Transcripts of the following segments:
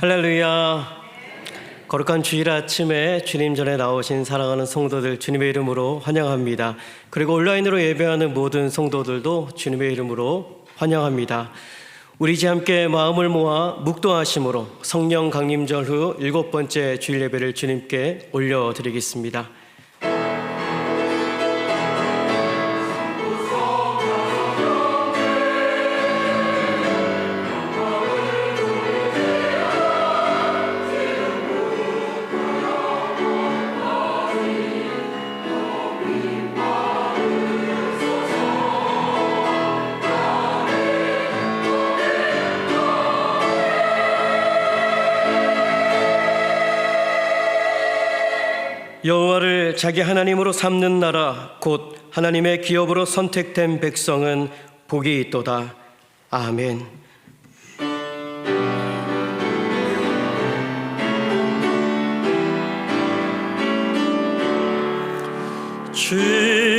할렐루야. 거룩한 주일 아침에 주님 전에 나오신 사랑하는 성도들 주님의 이름으로 환영합니다. 그리고 온라인으로 예배하는 모든 성도들도 주님의 이름으로 환영합니다. 우리 이제 함께 마음을 모아 묵도하심으로 성령 강림절 후 7번째 주일 예배를 주님께 올려드리겠습니다. 여호와를 자기 하나님으로 삼는 나라 곧 하나님의 기업으로 선택된 백성은 복이 있도다. 아멘. 주례를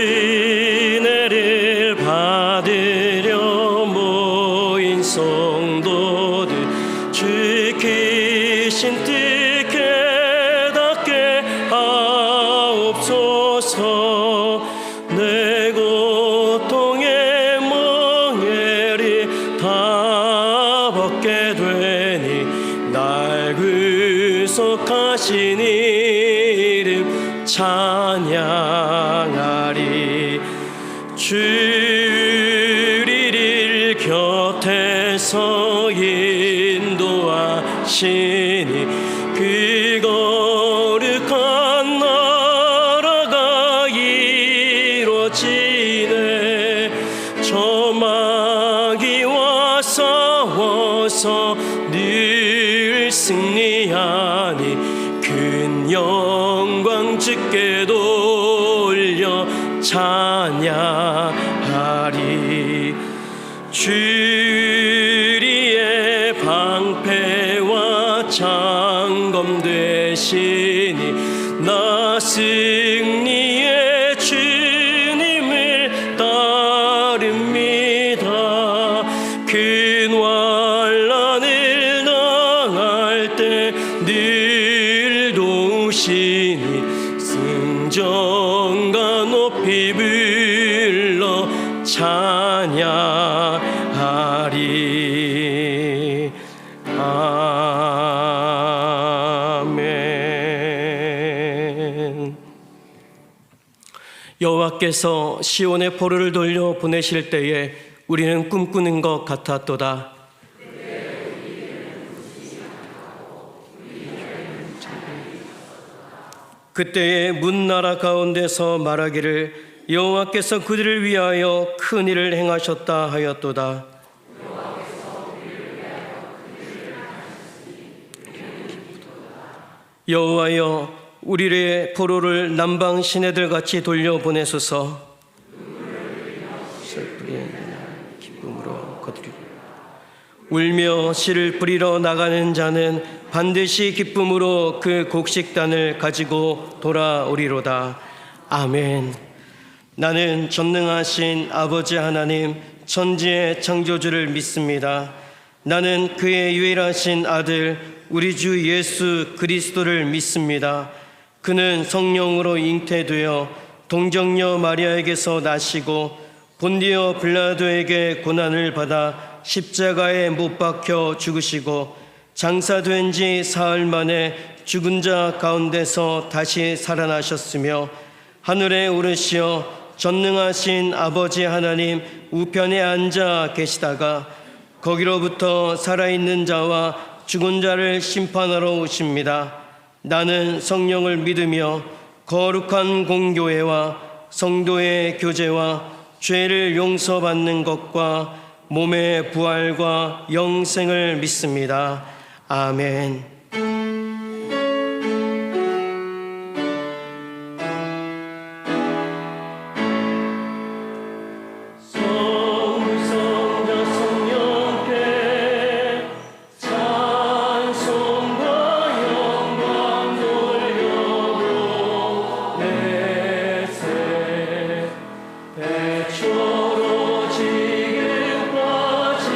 받으려 모인 성도들 주께신 뜻 내 고통의 멍에를 다 벗게 되니 날 구속하신 이름 찬양하리. 주리를 곁에서 인도하시니 그 거룩한 나라가 이루어지네. 저 마귀와 싸워서 늘 승리하니 큰 영광 주께 돌려 찬양하리. 주리의 방패와 창검 되시니 나 승리의 주님을 따릅니다. 큰 환난을 당할 때 늘 도우시니 승전과 높이 불러 찬양하리. 아멘. 여호와께서 시온의 포로를 돌려 보내실 때에 우리는 꿈꾸는 것 같았도다. 그때에 문나라 가운데서 말하기를 여호와께서 그들을 위하여 큰 일을 행하셨다 하였도다. 여호와여 우리의 포로를 남방 시내들 같이 돌려보내소서. 기쁨으로 거두리라. 울며 씨를 뿌리러 나가는 자는 반드시 기쁨으로 그 곡식단을 가지고 돌아오리로다. 아멘. 나는 전능하신 아버지 하나님 천지의 창조주를 믿습니다. 나는 그의 유일하신 아들 우리 주 예수 그리스도를 믿습니다. 그는 성령으로 잉태되어 동정녀 마리아에게서 나시고 본디오 빌라도에게 고난을 받아 십자가에 못 박혀 죽으시고 장사된 지 사흘 만에 죽은 자 가운데서 다시 살아나셨으며 하늘에 오르시어 전능하신 아버지 하나님 우편에 앉아 계시다가 거기로부터 살아있는 자와 죽은 자를 심판하러 오십니다. 나는 성령을 믿으며 거룩한 공교회와 성도의 교제와 죄를 용서받는 것과 몸의 부활과 영생을 믿습니다. 아멘. 지금까지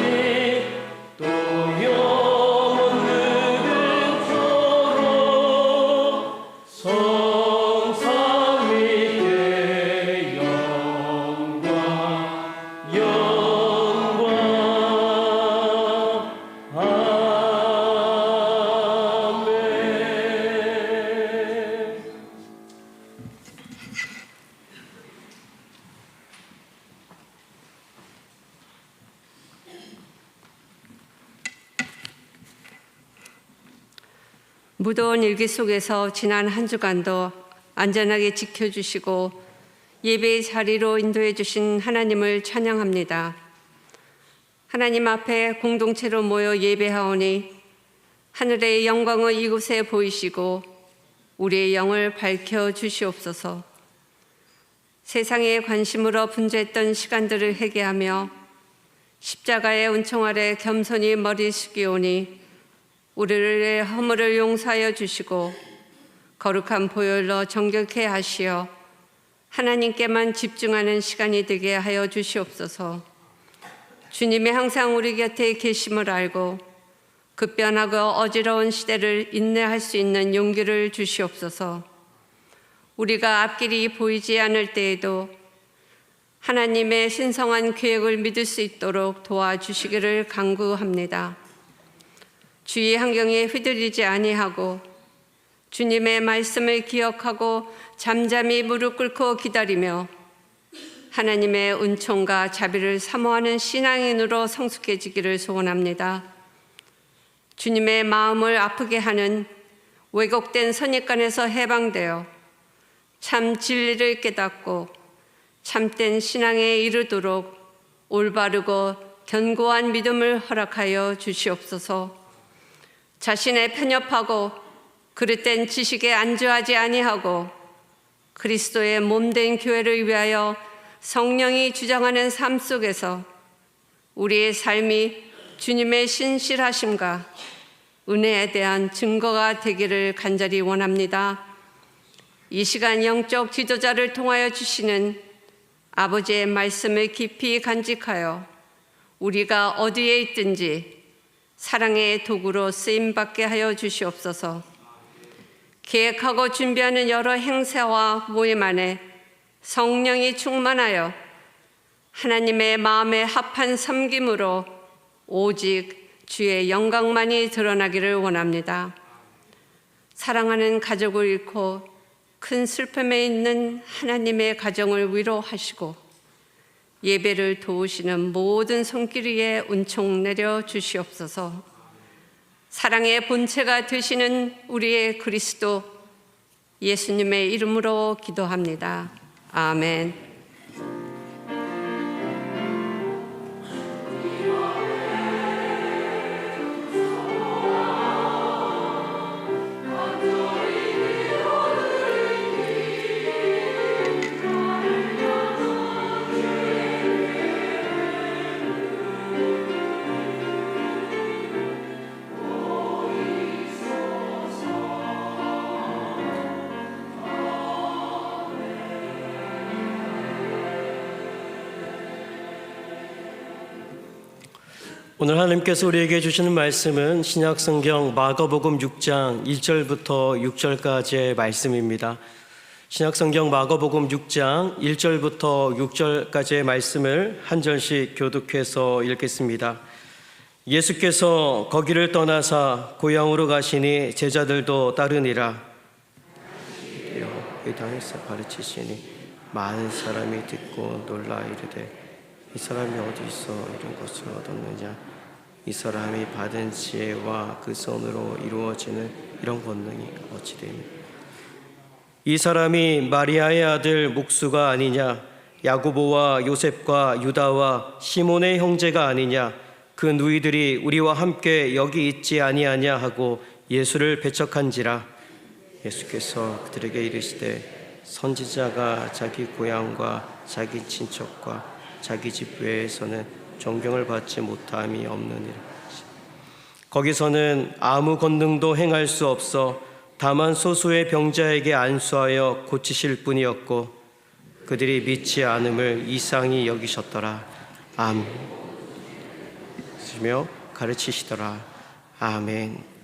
또 영원 무더운 일기 속에서 지난 한 주간도 안전하게 지켜주시고 예배의 자리로 인도해 주신 하나님을 찬양합니다. 하나님 앞에 공동체로 모여 예배하오니 하늘의 영광을 이곳에 보이시고 우리의 영을 밝혀 주시옵소서. 세상의 관심으로 분주했던 시간들을 회개하며 십자가의 은총 아래 겸손히 머리 숙이오니 우리의 허물을 용서하여 주시고 거룩한 보혈로 정결케 하시어 하나님께만 집중하는 시간이 되게 하여 주시옵소서. 주님이 항상 우리 곁에 계심을 알고 급변하고 어지러운 시대를 인내할 수 있는 용기를 주시옵소서. 우리가 앞길이 보이지 않을 때에도 하나님의 신성한 계획을 믿을 수 있도록 도와주시기를 간구합니다. 주의 환경에 휘둘리지 아니하고 주님의 말씀을 기억하고 잠잠히 무릎 꿇고 기다리며 하나님의 은총과 자비를 사모하는 신앙인으로 성숙해지기를 소원합니다. 주님의 마음을 아프게 하는 왜곡된 선입관에서 해방되어 참 진리를 깨닫고 참된 신앙에 이르도록 올바르고 견고한 믿음을 허락하여 주시옵소서. 자신의 편협하고 그릇된 지식에 안주하지 아니하고 그리스도의 몸된 교회를 위하여 성령이 주장하는 삶 속에서 우리의 삶이 주님의 신실하심과 은혜에 대한 증거가 되기를 간절히 원합니다. 이 시간 영적 지도자를 통하여 주시는 아버지의 말씀을 깊이 간직하여 우리가 어디에 있든지 사랑의 도구로 쓰임받게 하여 주시옵소서. 계획하고 준비하는 여러 행사와 모임 안에 성령이 충만하여 하나님의 마음에 합한 섬김으로 오직 주의 영광만이 드러나기를 원합니다. 사랑하는 가족을 잃고 큰 슬픔에 있는 하나님의 가정을 위로하시고 예배를 도우시는 모든 손길 위에 은총 내려 주시옵소서. 사랑의 본체가 되시는 우리의 그리스도 예수님의 이름으로 기도합니다. 아멘. 오늘 하나님께서 우리에게 주시는 말씀은 신약성경 마가복음 6장 1절부터 6절까지의 말씀입니다. 신약성경 마가복음 6장 1절부터 6절까지의 말씀을 한 절씩 교독해서 읽겠습니다. 예수께서 거기를 떠나사 고향으로 가시니 제자들도 따르니라. 회당에서 가르치시니 많은 사람이 듣고 놀라 이르되 이 사람이 어디서 이런 것을 얻었느냐? 이 사람이 받은 지혜와 그 손으로 이루어지는 이런 권능이 어찌 되니? 이 사람이 마리아의 아들 목수가 아니냐? 야고보와 요셉과 유다와 시몬의 형제가 아니냐? 그 누이들이 우리와 함께 여기 있지 아니하냐 하고 예수를 배척한지라. 예수께서 그들에게 이르시되 선지자가 자기 고향과 자기 친척과 자기 집 외에서는 존경을 받지 못함이 없느니라. 거기서는 아무 권능도 행할 수 없어 다만 소수의 병자에게 안수하여 고치실 뿐이었고 그들이 믿지 않음을 이상히 여기셨더라. 아멘. 쓰며 가르치시더라. 아멘.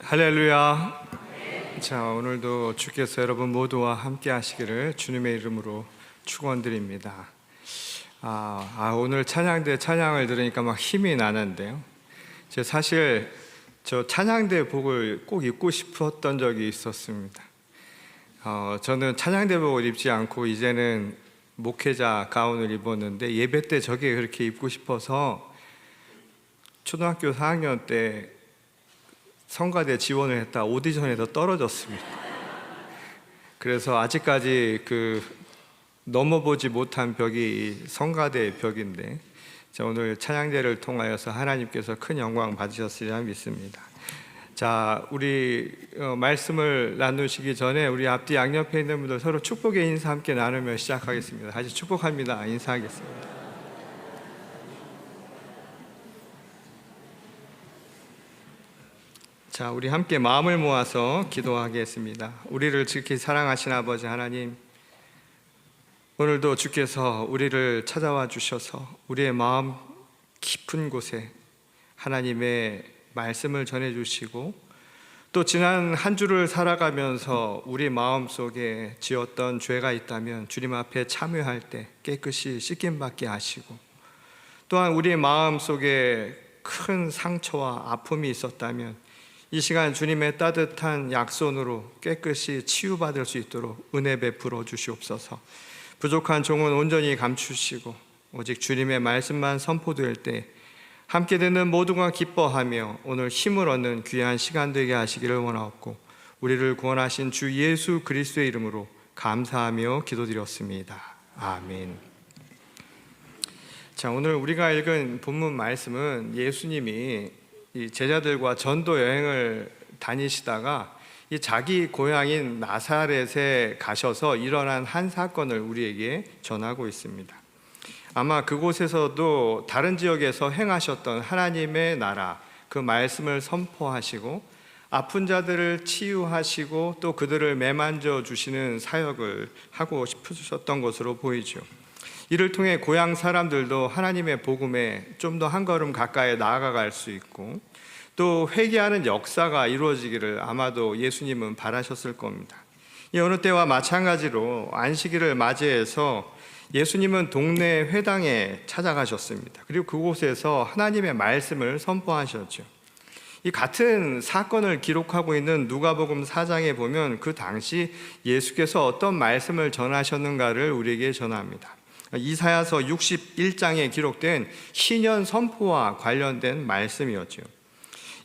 할렐루야. 자, 오늘도 주께서 여러분 모두와 함께 하시기를 주님의 이름으로 축원드립니다. 오늘 찬양대 찬양을 들으니까 막 힘이 나는데요. 제가 사실 저 찬양대 복을 꼭 입고 싶었던 적이 있었습니다. 저는 찬양대복을 입지 않고 이제는 목회자 가운을 입었는데, 예배 때 저게 그렇게 입고 싶어서 초등학교 4학년 때 성가대 지원을 했다 오디션에서 떨어졌습니다. 그래서 아직까지 넘어보지 못한 벽이 성가대 벽인데, 오늘 찬양대를 통하여서 하나님께서 큰 영광 받으셨으리라 믿습니다. 자, 우리 말씀을 나누시기 전에 우리 앞뒤 양옆에 있는 분들 서로 축복의 인사 함께 나누며 시작하겠습니다. 다시 축복합니다. 인사하겠습니다. 자, 우리 함께 마음을 모아서 기도하겠습니다. 우리를 지극히 사랑하신 아버지 하나님, 오늘도 주께서 우리를 찾아와 주셔서 우리의 마음 깊은 곳에 하나님의 말씀을 전해주시고, 또 지난 한 주를 살아가면서 우리 마음속에 지었던 죄가 있다면 주님 앞에 참여할 때 깨끗이 씻김받게 하시고, 또한 우리의 마음속에 큰 상처와 아픔이 있었다면 이 시간 주님의 따뜻한 약손으로 깨끗이 치유받을 수 있도록 은혜 베풀어 주시옵소서. 부족한 종은 온전히 감추시고 오직 주님의 말씀만 선포될 때 함께 듣는 모두가 기뻐하며 오늘 힘을 얻는 귀한 시간 되게 하시기를 원하옵고, 우리를 구원하신 주 예수 그리스도의 이름으로 감사하며 기도드렸습니다. 아멘. 자, 오늘 우리가 읽은 본문 말씀은 예수님이 이 제자들과 전도 여행을 다니시다가 이 자기 고향인 나사렛에 가셔서 일어난 한 사건을 우리에게 전하고 있습니다. 아마 그곳에서도 다른 지역에서 행하셨던 하나님의 나라, 그 말씀을 선포하시고 아픈 자들을 치유하시고 또 그들을 매만져 주시는 사역을 하고 싶으셨던 것으로 보이죠. 이를 통해 고향 사람들도 하나님의 복음에 좀 더 한 걸음 가까이 나아갈 수 있고, 또 회개하는 역사가 이루어지기를 아마도 예수님은 바라셨을 겁니다. 어느 때와 마찬가지로 안식일을 맞이해서 예수님은 동네 회당에 찾아가셨습니다. 그리고 그곳에서 하나님의 말씀을 선포하셨죠. 이 같은 사건을 기록하고 있는 누가복음 4장에 보면 그 당시 예수께서 어떤 말씀을 전하셨는가를 우리에게 전합니다. 이사야서 61장에 기록된 신년 선포와 관련된 말씀이었죠.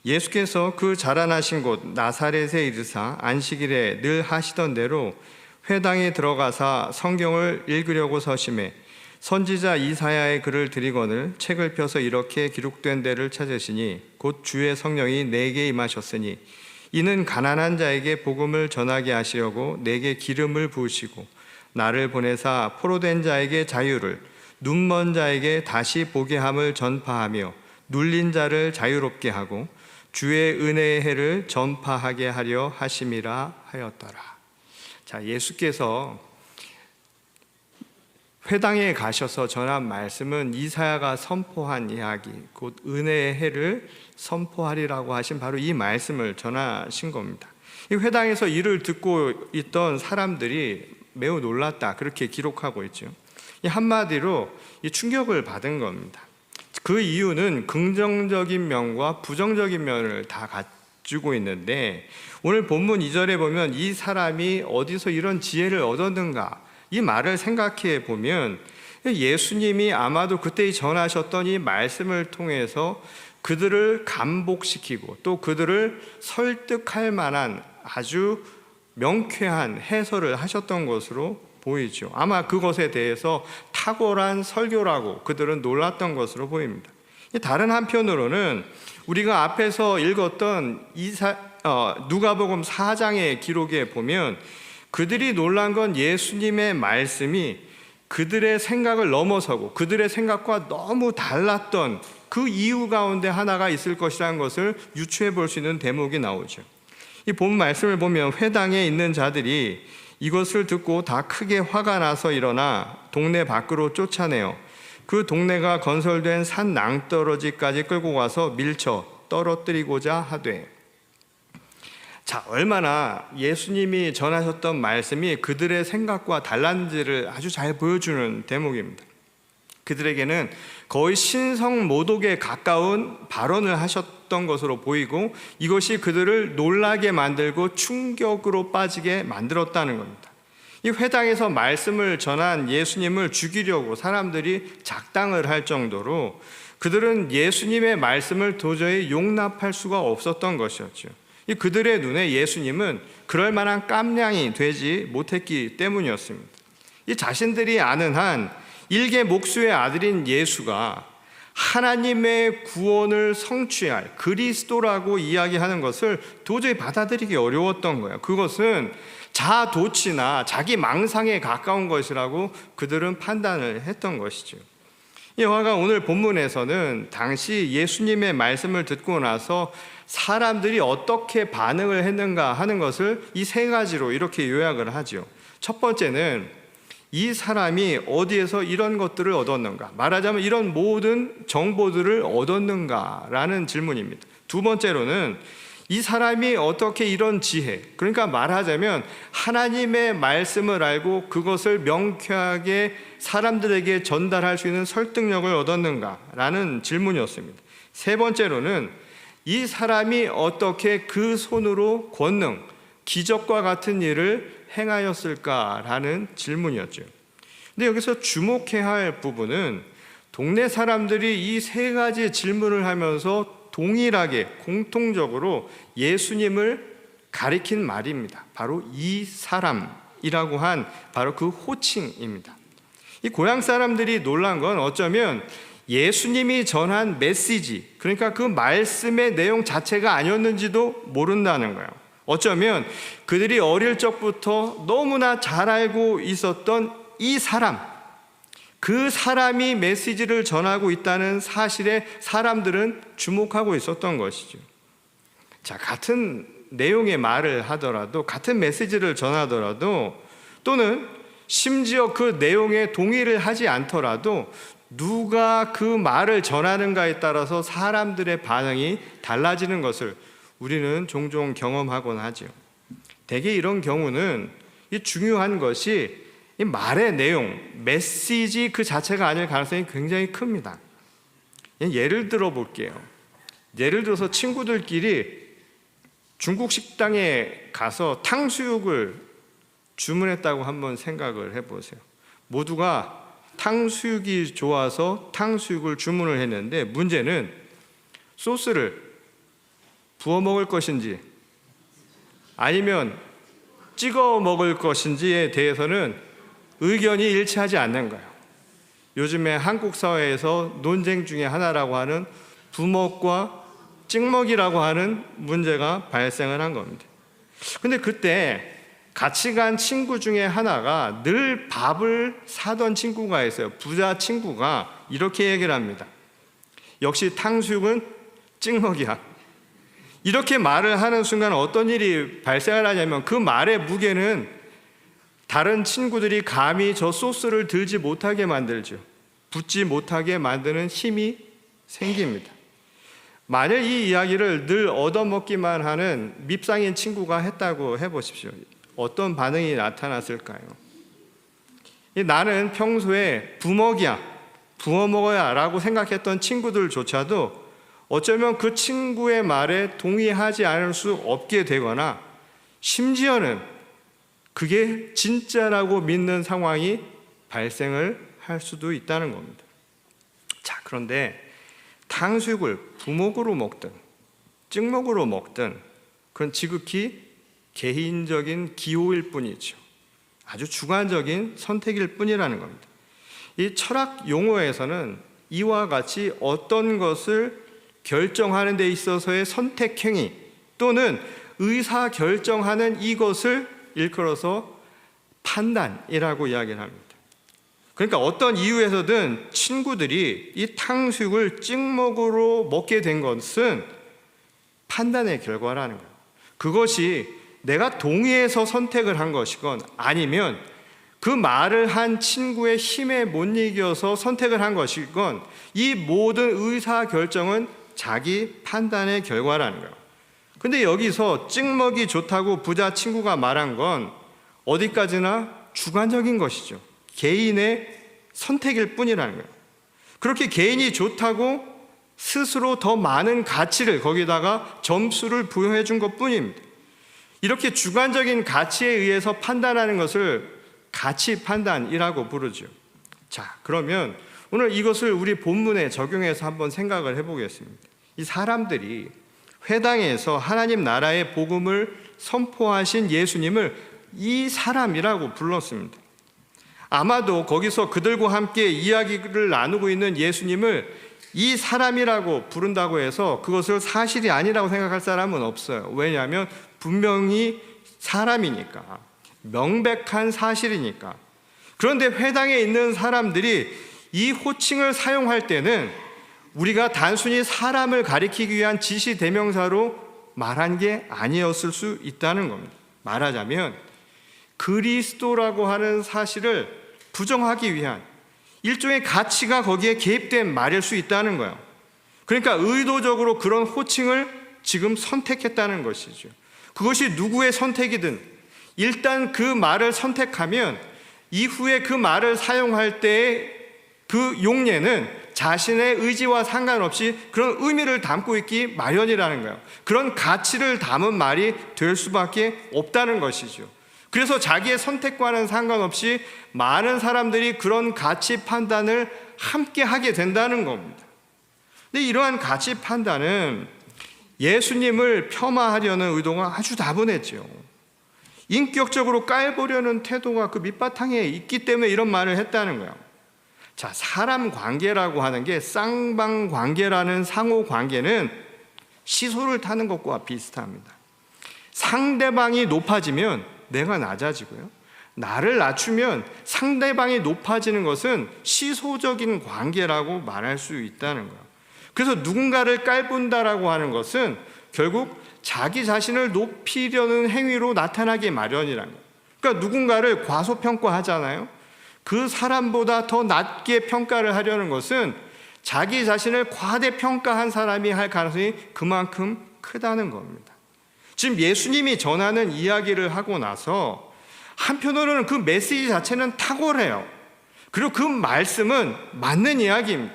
예수께서 그 자라나신 곳 나사렛에 이르사 안식일에 늘 하시던 대로 회당에 들어가사 성경을 읽으려고 서심해 선지자 이사야의 글을 들이거늘 책을 펴서 이렇게 기록된 데를 찾으시니 곧 주의 성령이 내게 임하셨으니 이는 가난한 자에게 복음을 전하게 하시려고 내게 기름을 부으시고 나를 보내사 포로된 자에게 자유를, 눈먼 자에게 다시 보게 함을 전파하며 눌린 자를 자유롭게 하고 주의 은혜의 해를 전파하게 하려 하심이라 하였더라. 자, 예수께서 회당에 가셔서 전한 말씀은 이사야가 선포한 이야기, 곧 은혜의 해를 선포하리라고 하신 바로 이 말씀을 전하신 겁니다. 이 회당에서 이를 듣고 있던 사람들이 매우 놀랐다, 그렇게 기록하고 있죠. 이 한마디로 이 충격을 받은 겁니다. 그 이유는 긍정적인 면과 부정적인 면을 다 가지고 있는데, 오늘 본문 2절에 보면 이 사람이 어디서 이런 지혜를 얻었는가, 이 말을 생각해 보면 예수님이 아마도 그때 전하셨던 이 말씀을 통해서 그들을 감복시키고 또 그들을 설득할 만한 아주 명쾌한 해설을 하셨던 것으로 보이죠. 아마 그것에 대해서 탁월한 설교라고 그들은 놀랐던 것으로 보입니다. 다른 한편으로는 우리가 앞에서 읽었던 누가복음 4장의 기록에 보면 그들이 놀란 건 예수님의 말씀이 그들의 생각을 넘어서고 그들의 생각과 너무 달랐던 그 이유 가운데 하나가 있을 것이라는 것을 유추해 볼 수 있는 대목이 나오죠. 이 본 말씀을 보면 회당에 있는 자들이 이것을 듣고 다 크게 화가 나서 일어나 동네 밖으로 쫓아내어 그 동네가 건설된 산 낭떠러지까지 끌고 가서 밀쳐 떨어뜨리고자 하되, 자, 얼마나 예수님이 전하셨던 말씀이 그들의 생각과 달랐는지를 아주 잘 보여주는 대목입니다. 그들에게는 거의 신성모독에 가까운 발언을 하셨던 것으로 보이고, 이것이 그들을 놀라게 만들고 충격으로 빠지게 만들었다는 겁니다. 이 회당에서 말씀을 전한 예수님을 죽이려고 사람들이 작당을 할 정도로 그들은 예수님의 말씀을 도저히 용납할 수가 없었던 것이었죠. 이 그들의 눈에 예수님은 그럴 만한 깜냥이 되지 못했기 때문이었습니다. 이 자신들이 아는 한 일개 목수의 아들인 예수가 하나님의 구원을 성취할 그리스도라고 이야기하는 것을 도저히 받아들이기 어려웠던 거예요. 그것은 자아도취나 자기 망상에 가까운 것이라고 그들은 판단을 했던 것이죠. 여하가 오늘 본문에서는 당시 예수님의 말씀을 듣고 나서 사람들이 어떻게 반응을 했는가 하는 것을 이 세 가지로 이렇게 요약을 하죠. 첫 번째는 이 사람이 어디에서 이런 것들을 얻었는가, 말하자면 이런 모든 정보들을 얻었는가라는 질문입니다. 두 번째로는 이 사람이 어떻게 이런 지혜, 그러니까 말하자면 하나님의 말씀을 알고 그것을 명쾌하게 사람들에게 전달할 수 있는 설득력을 얻었는가라는 질문이었습니다. 세 번째로는 이 사람이 어떻게 그 손으로 권능, 기적과 같은 일을 행하였을까라는 질문이었죠. 근데 여기서 주목해야 할 부분은 동네 사람들이 이 세 가지 질문을 하면서 동일하게 공통적으로 예수님을 가리킨 말입니다. 바로 이 사람이라고 한 바로 그 호칭입니다. 이 고향 사람들이 놀란 건 어쩌면 예수님이 전한 메시지, 그러니까 그 말씀의 내용 자체가 아니었는지도 모른다는 거예요. 어쩌면 그들이 어릴 적부터 너무나 잘 알고 있었던 이 사람, 그 사람이 메시지를 전하고 있다는 사실에 사람들은 주목하고 있었던 것이죠. 자, 같은 내용의 말을 하더라도, 같은 메시지를 전하더라도, 또는 심지어 그 내용에 동의를 하지 않더라도 누가 그 말을 전하는가에 따라서 사람들의 반응이 달라지는 것을 우리는 종종 경험하곤 하죠. 대개 이런 경우는 이 중요한 것이 이 말의 내용, 메시지 그 자체가 아닐 가능성이 굉장히 큽니다. 예를 들어 볼게요. 예를 들어서 친구들끼리 중국 식당에 가서 탕수육을 주문했다고 한번 생각을 해보세요. 모두가 탕수육이 좋아서 탕수육을 주문을 했는데, 문제는 소스를 부어 먹을 것인지 아니면 찍어 먹을 것인지에 대해서는 의견이 일치하지 않는 거예요. 요즘에 한국 사회에서 논쟁 중에 하나라고 하는 부먹과 찍먹이라고 하는 문제가 발생을 한 겁니다. 근데 그때 같이 간 친구 중에 하나가 늘 밥을 사던 친구가 있어요. 부자 친구가 이렇게 얘기를 합니다. 역시 탕수육은 찍먹이야. 이렇게 말을 하는 순간 어떤 일이 발생을 하냐면 그 말의 무게는 다른 친구들이 감히 저 소스를 들지 못하게 만들죠. 붓지 못하게 만드는 힘이 생깁니다. 만일 이 이야기를 늘 얻어먹기만 하는 밉상인 친구가 했다고 해보십시오. 어떤 반응이 나타났을까요? 나는 평소에 부먹이야, 부어 먹어야 라고 생각했던 친구들조차도 어쩌면 그 친구의 말에 동의하지 않을 수 없게 되거나, 심지어는 그게 진짜라고 믿는 상황이 발생을 할 수도 있다는 겁니다. 자, 그런데 탕수육을 부먹으로 먹든 찍먹으로 먹든 그건 지극히 개인적인 기호일 뿐이죠. 아주 주관적인 선택일 뿐이라는 겁니다. 이 철학 용어에서는 이와 같이 어떤 것을 결정하는 데 있어서의 선택행위 또는 의사 결정하는 이것을 일컬어서 판단이라고 이야기를 합니다. 그러니까 어떤 이유에서든 친구들이 이 탕수육을 찍먹으로 먹게 된 것은 판단의 결과라는 거예요. 그것이 내가 동의해서 선택을 한 것이건 아니면 그 말을 한 친구의 힘에 못 이겨서 선택을 한 것이건 이 모든 의사 결정은 자기 판단의 결과라는 거예요. 근데 여기서 찍먹이 좋다고 부자 친구가 말한 건 어디까지나 주관적인 것이죠. 개인의 선택일 뿐이라는 거예요. 그렇게 개인이 좋다고 스스로 더 많은 가치를 거기다가 점수를 부여해 준 것뿐입니다. 이렇게 주관적인 가치에 의해서 판단하는 것을 가치 판단이라고 부르죠. 자, 그러면 오늘 이것을 우리 본문에 적용해서 한번 생각을 해보겠습니다. 이 사람들이 회당에서 하나님 나라의 복음을 선포하신 예수님을 이 사람이라고 불렀습니다. 아마도 거기서 그들과 함께 이야기를 나누고 있는 예수님을 이 사람이라고 부른다고 해서 그것을 사실이 아니라고 생각할 사람은 없어요. 왜냐하면 분명히 사람이니까, 명백한 사실이니까. 그런데 회당에 있는 사람들이 이 호칭을 사용할 때는 우리가 단순히 사람을 가리키기 위한 지시 대명사로 말한 게 아니었을 수 있다는 겁니다. 말하자면 그리스도라고 하는 사실을 부정하기 위한 일종의 가치가 거기에 개입된 말일 수 있다는 거예요. 그러니까 의도적으로 그런 호칭을 지금 선택했다는 것이죠. 그것이 누구의 선택이든 일단 그 말을 선택하면 이후에 그 말을 사용할 때의 그 용례는 자신의 의지와 상관없이 그런 의미를 담고 있기 마련이라는 거예요. 그런 가치를 담은 말이 될 수밖에 없다는 것이죠. 그래서 자기의 선택과는 상관없이 많은 사람들이 그런 가치 판단을 함께 하게 된다는 겁니다. 근데 이러한 가치 판단은 예수님을 폄하하려는 의도가 아주 다분했죠. 인격적으로 깔보려는 태도가 그 밑바탕에 있기 때문에 이런 말을 했다는 거예요. 자, 사람 관계라고 하는 게 쌍방 관계라는 상호 관계는 시소를 타는 것과 비슷합니다. 상대방이 높아지면 내가 낮아지고요. 나를 낮추면 상대방이 높아지는 것은 시소적인 관계라고 말할 수 있다는 거예요. 그래서 누군가를 깔본다라고 하는 것은 결국 자기 자신을 높이려는 행위로 나타나기 마련이라는 거예요. 그러니까 누군가를 과소평가하잖아요. 그 사람보다 더 낮게 평가를 하려는 것은 자기 자신을 과대평가한 사람이 할 가능성이 그만큼 크다는 겁니다. 지금 예수님이 전하는 이야기를 하고 나서 한편으로는 그 메시지 자체는 탁월해요. 그리고 그 말씀은 맞는 이야기입니다.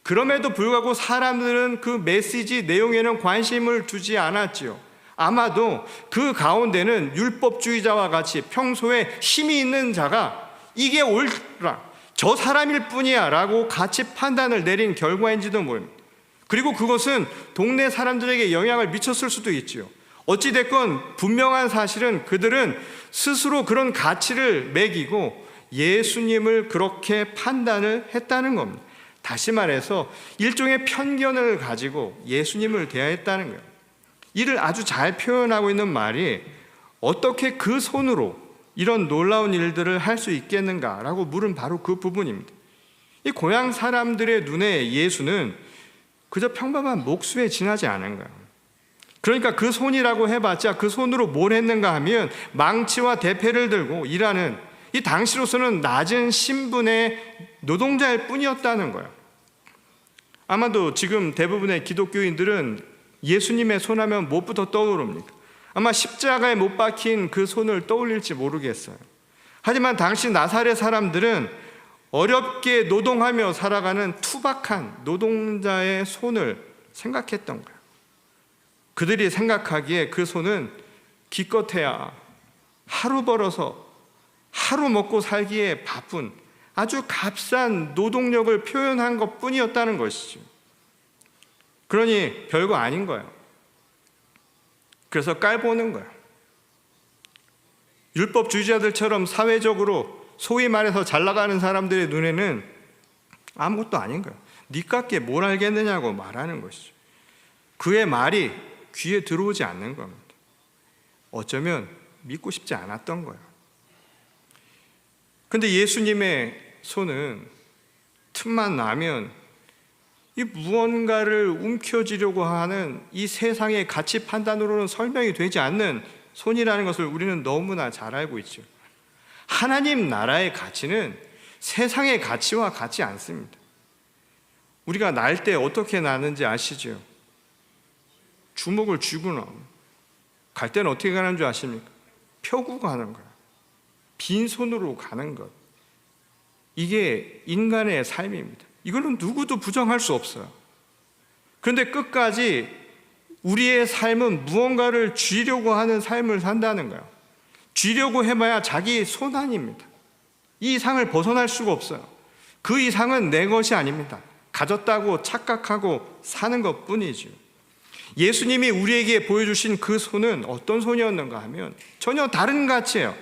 그럼에도 불구하고 사람들은 그 메시지 내용에는 관심을 두지 않았지요. 아마도 그 가운데는 율법주의자와 같이 평소에 힘이 있는 자가 이게 옳라, 저 사람일 뿐이야 라고 가치 판단을 내린 결과인지도 모릅니다. 그리고 그것은 동네 사람들에게 영향을 미쳤을 수도 있지요. 어찌됐건 분명한 사실은 그들은 스스로 그런 가치를 매기고 예수님을 그렇게 판단을 했다는 겁니다. 다시 말해서 일종의 편견을 가지고 예수님을 대하였다는 거예요. 이를 아주 잘 표현하고 있는 말이 어떻게 그 손으로 이런 놀라운 일들을 할 수 있겠는가라고 물은 바로 그 부분입니다. 이 고향 사람들의 눈에 예수는 그저 평범한 목수에 지나지 않은 거예요. 그러니까 그 손이라고 해봤자 그 손으로 뭘 했는가 하면 망치와 대패를 들고 일하는 이 당시로서는 낮은 신분의 노동자일 뿐이었다는 거예요. 아마도 지금 대부분의 기독교인들은 예수님의 손 하면 무엇부터 떠오릅니까? 아마 십자가에 못 박힌 그 손을 떠올릴지 모르겠어요. 하지만 당시 나사렛 사람들은 어렵게 노동하며 살아가는 투박한 노동자의 손을 생각했던 거예요. 그들이 생각하기에 그 손은 기껏해야 하루 벌어서 하루 먹고 살기에 바쁜 아주 값싼 노동력을 표현한 것뿐이었다는 것이죠. 그러니 별거 아닌 거예요. 그래서 깔보는 거예요. 율법주의자들처럼 사회적으로 소위 말해서 잘 나가는 사람들의 눈에는 아무것도 아닌 거예요. 니깎게 뭘 알겠느냐고 말하는 것이죠. 그의 말이 귀에 들어오지 않는 겁니다. 어쩌면 믿고 싶지 않았던 거예요. 근데 예수님의 손은 틈만 나면 이 무언가를 움켜쥐려고 하는 이 세상의 가치 판단으로는 설명이 되지 않는 손이라는 것을 우리는 너무나 잘 알고 있죠. 하나님 나라의 가치는 세상의 가치와 같지 않습니다. 우리가 날 때 어떻게 나는지 아시죠? 주먹을 쥐거나 갈 때는 어떻게 가는 줄 아십니까? 펴고 가는 거예요. 빈손으로 가는 것. 이게 인간의 삶입니다. 이거는 누구도 부정할 수 없어요. 그런데 끝까지 우리의 삶은 무언가를 쥐려고 하는 삶을 산다는 거예요. 쥐려고 해봐야 자기 손안입니다. 이 이상을 벗어날 수가 없어요. 그 이상은 내 것이 아닙니다. 가졌다고 착각하고 사는 것 뿐이죠. 예수님이 우리에게 보여주신 그 손은 어떤 손이었는가 하면 전혀 다른 가치예요.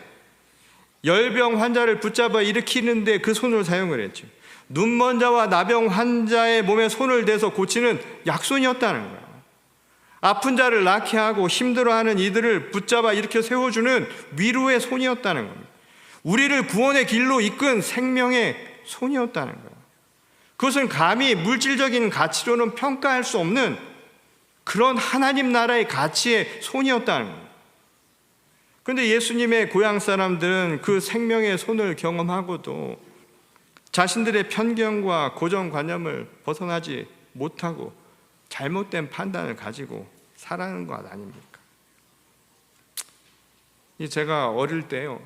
열병 환자를 붙잡아 일으키는데 그 손을 사용을 했죠. 눈먼 자와 나병 환자의 몸에 손을 대서 고치는 약손이었다는 거예요. 아픈 자를 낫게 하고 힘들어하는 이들을 붙잡아 일으켜 세워주는 위로의 손이었다는 겁니다. 우리를 구원의 길로 이끈 생명의 손이었다는 거예요. 그것은 감히 물질적인 가치로는 평가할 수 없는 그런 하나님 나라의 가치의 손이었다는 거예요. 그런데 예수님의 고향 사람들은 그 생명의 손을 경험하고도 자신들의 편견과 고정관념을 벗어나지 못하고 잘못된 판단을 가지고 살아가는 것 아닙니까? 제가 어릴 때요,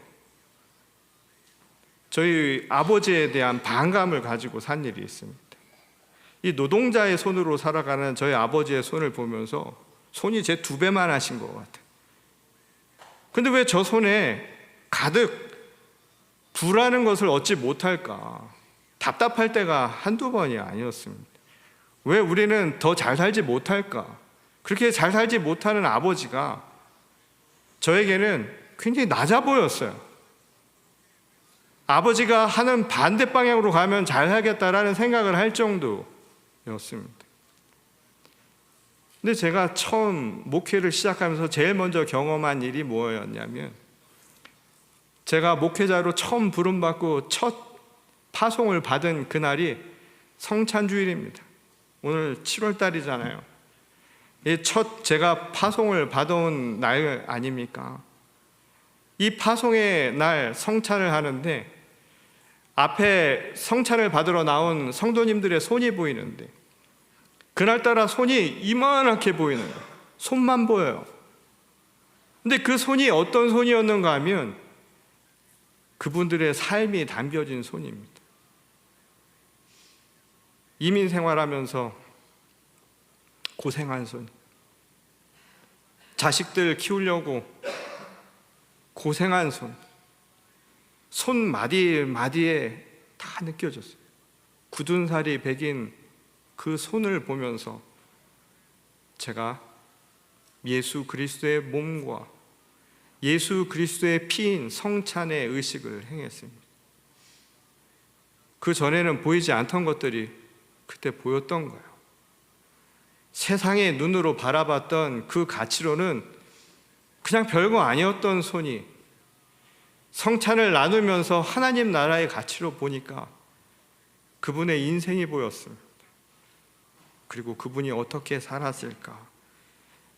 저희 아버지에 대한 반감을 가지고 산 일이 있습니다. 이 노동자의 손으로 살아가는 저희 아버지의 손을 보면서 손이 제 2배만 하신 것 같아요. 근데 왜 저 손에 가득 부라는 것을 얻지 못할까? 답답할 때가 한두 번이 아니었습니다. 왜 우리는 더 잘 살지 못할까? 그렇게 잘 살지 못하는 아버지가 저에게는 굉장히 낮아 보였어요. 아버지가 하는 반대 방향으로 가면 잘 살겠다라는 생각을 할 정도였습니다. 근데 제가 처음 목회를 시작하면서 제일 먼저 경험한 일이 뭐였냐면, 제가 목회자로 처음 부름받고 첫 파송을 받은 그날이 성찬주일입니다. 오늘 7월 달이잖아요. 첫 제가 파송을 받아온 날 아닙니까? 이 파송의 날 성찬을 하는데 앞에 성찬을 받으러 나온 성도님들의 손이 보이는데 그날따라 손이 이만하게 보이는 거예요. 손만 보여요. 근데 그 손이 어떤 손이었는가 하면 그분들의 삶이 담겨진 손입니다. 이민 생활하면서 고생한 손, 자식들 키우려고 고생한 손, 손마디마디에 다 느껴졌어요. 굳은 살이 배긴 그 손을 보면서 제가 예수 그리스도의 몸과 예수 그리스도의 피인 성찬의 의식을 행했습니다. 그 전에는 보이지 않던 것들이 그때 보였던 거예요. 세상의 눈으로 바라봤던 그 가치로는 그냥 별거 아니었던 손이 성찬을 나누면서 하나님 나라의 가치로 보니까 그분의 인생이 보였습니다. 그리고 그분이 어떻게 살았을까?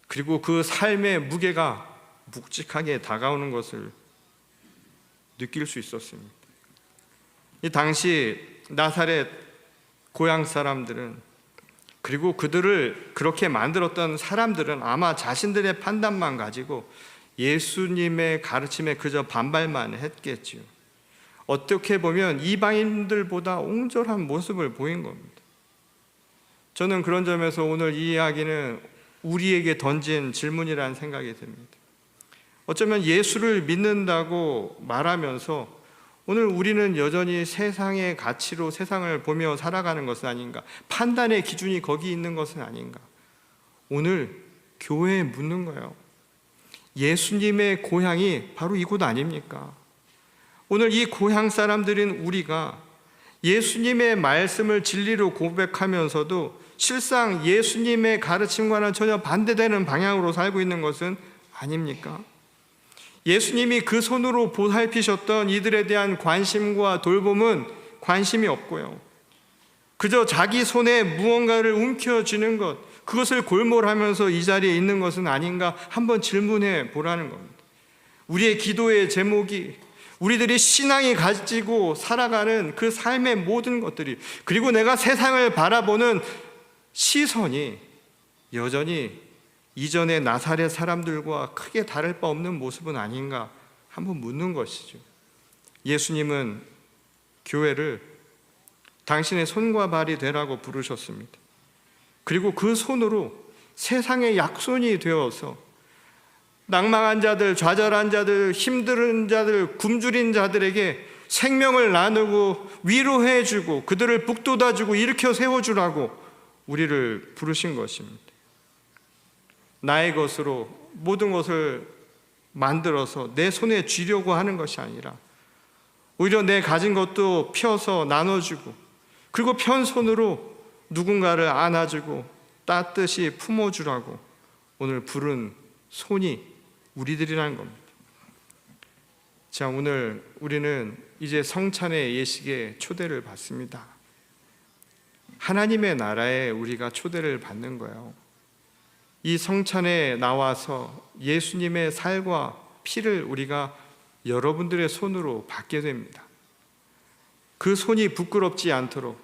그리고 그 삶의 무게가 묵직하게 다가오는 것을 느낄 수 있었습니다. 이 당시 나사렛 고향 사람들은, 그리고 그들을 그렇게 만들었던 사람들은 아마 자신들의 판단만 가지고 예수님의 가르침에 그저 반발만 했겠지요. 어떻게 보면 이방인들보다 옹졸한 모습을 보인 겁니다. 저는 그런 점에서 오늘 이 이야기는 우리에게 던진 질문이라는 생각이 듭니다. 어쩌면 예수를 믿는다고 말하면서 오늘 우리는 여전히 세상의 가치로 세상을 보며 살아가는 것은 아닌가? 판단의 기준이 거기 있는 것은 아닌가? 오늘 교회에 묻는 거예요. 예수님의 고향이 바로 이곳 아닙니까? 오늘 이 고향 사람들인 우리가 예수님의 말씀을 진리로 고백하면서도 실상 예수님의 가르침과는 전혀 반대되는 방향으로 살고 있는 것은 아닙니까? 예수님이 그 손으로 보살피셨던 이들에 대한 관심과 돌봄은 관심이 없고요. 그저 자기 손에 무언가를 움켜쥐는 것, 그것을 골몰하면서 이 자리에 있는 것은 아닌가 한번 질문해 보라는 겁니다. 우리의 기도의 제목이 우리들이 신앙이 가지고 살아가는 그 삶의 모든 것들이, 그리고 내가 세상을 바라보는 시선이 여전히 이전의 나사렛 사람들과 크게 다를 바 없는 모습은 아닌가 한번 묻는 것이죠. 예수님은 교회를 당신의 손과 발이 되라고 부르셨습니다. 그리고 그 손으로 세상의 약손이 되어서 낭망한 자들, 좌절한 자들, 힘든 자들, 굶주린 자들에게 생명을 나누고 위로해주고 그들을 북돋아주고 일으켜 세워주라고 우리를 부르신 것입니다. 나의 것으로 모든 것을 만들어서 내 손에 쥐려고 하는 것이 아니라 오히려 내 가진 것도 펴서 나눠주고 그리고 편손으로 누군가를 안아주고 따뜻이 품어주라고 오늘 부른 손이 우리들이라는 겁니다. 자, 오늘 우리는 이제 성찬의 예식에 초대를 받습니다. 하나님의 나라에 우리가 초대를 받는 거예요. 이 성찬에 나와서 예수님의 살과 피를 우리가 여러분들의 손으로 받게 됩니다. 그 손이 부끄럽지 않도록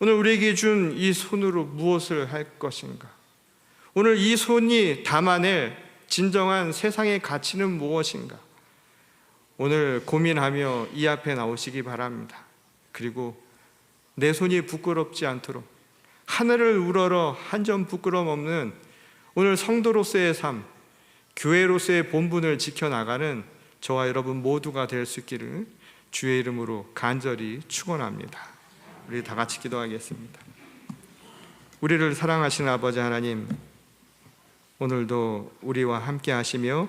오늘 우리에게 준 이 손으로 무엇을 할 것인가? 오늘 이 손이 담아낼 진정한 세상의 가치는 무엇인가? 오늘 고민하며 이 앞에 나오시기 바랍니다. 그리고 내 손이 부끄럽지 않도록 하늘을 우러러 한 점 부끄럼 없는 오늘 성도로서의 삶, 교회로서의 본분을 지켜나가는 저와 여러분 모두가 될 수 있기를 주의 이름으로 간절히 축원합니다. 우리 다 같이 기도하겠습니다. 우리를 사랑하시는 아버지 하나님, 오늘도 우리와 함께 하시며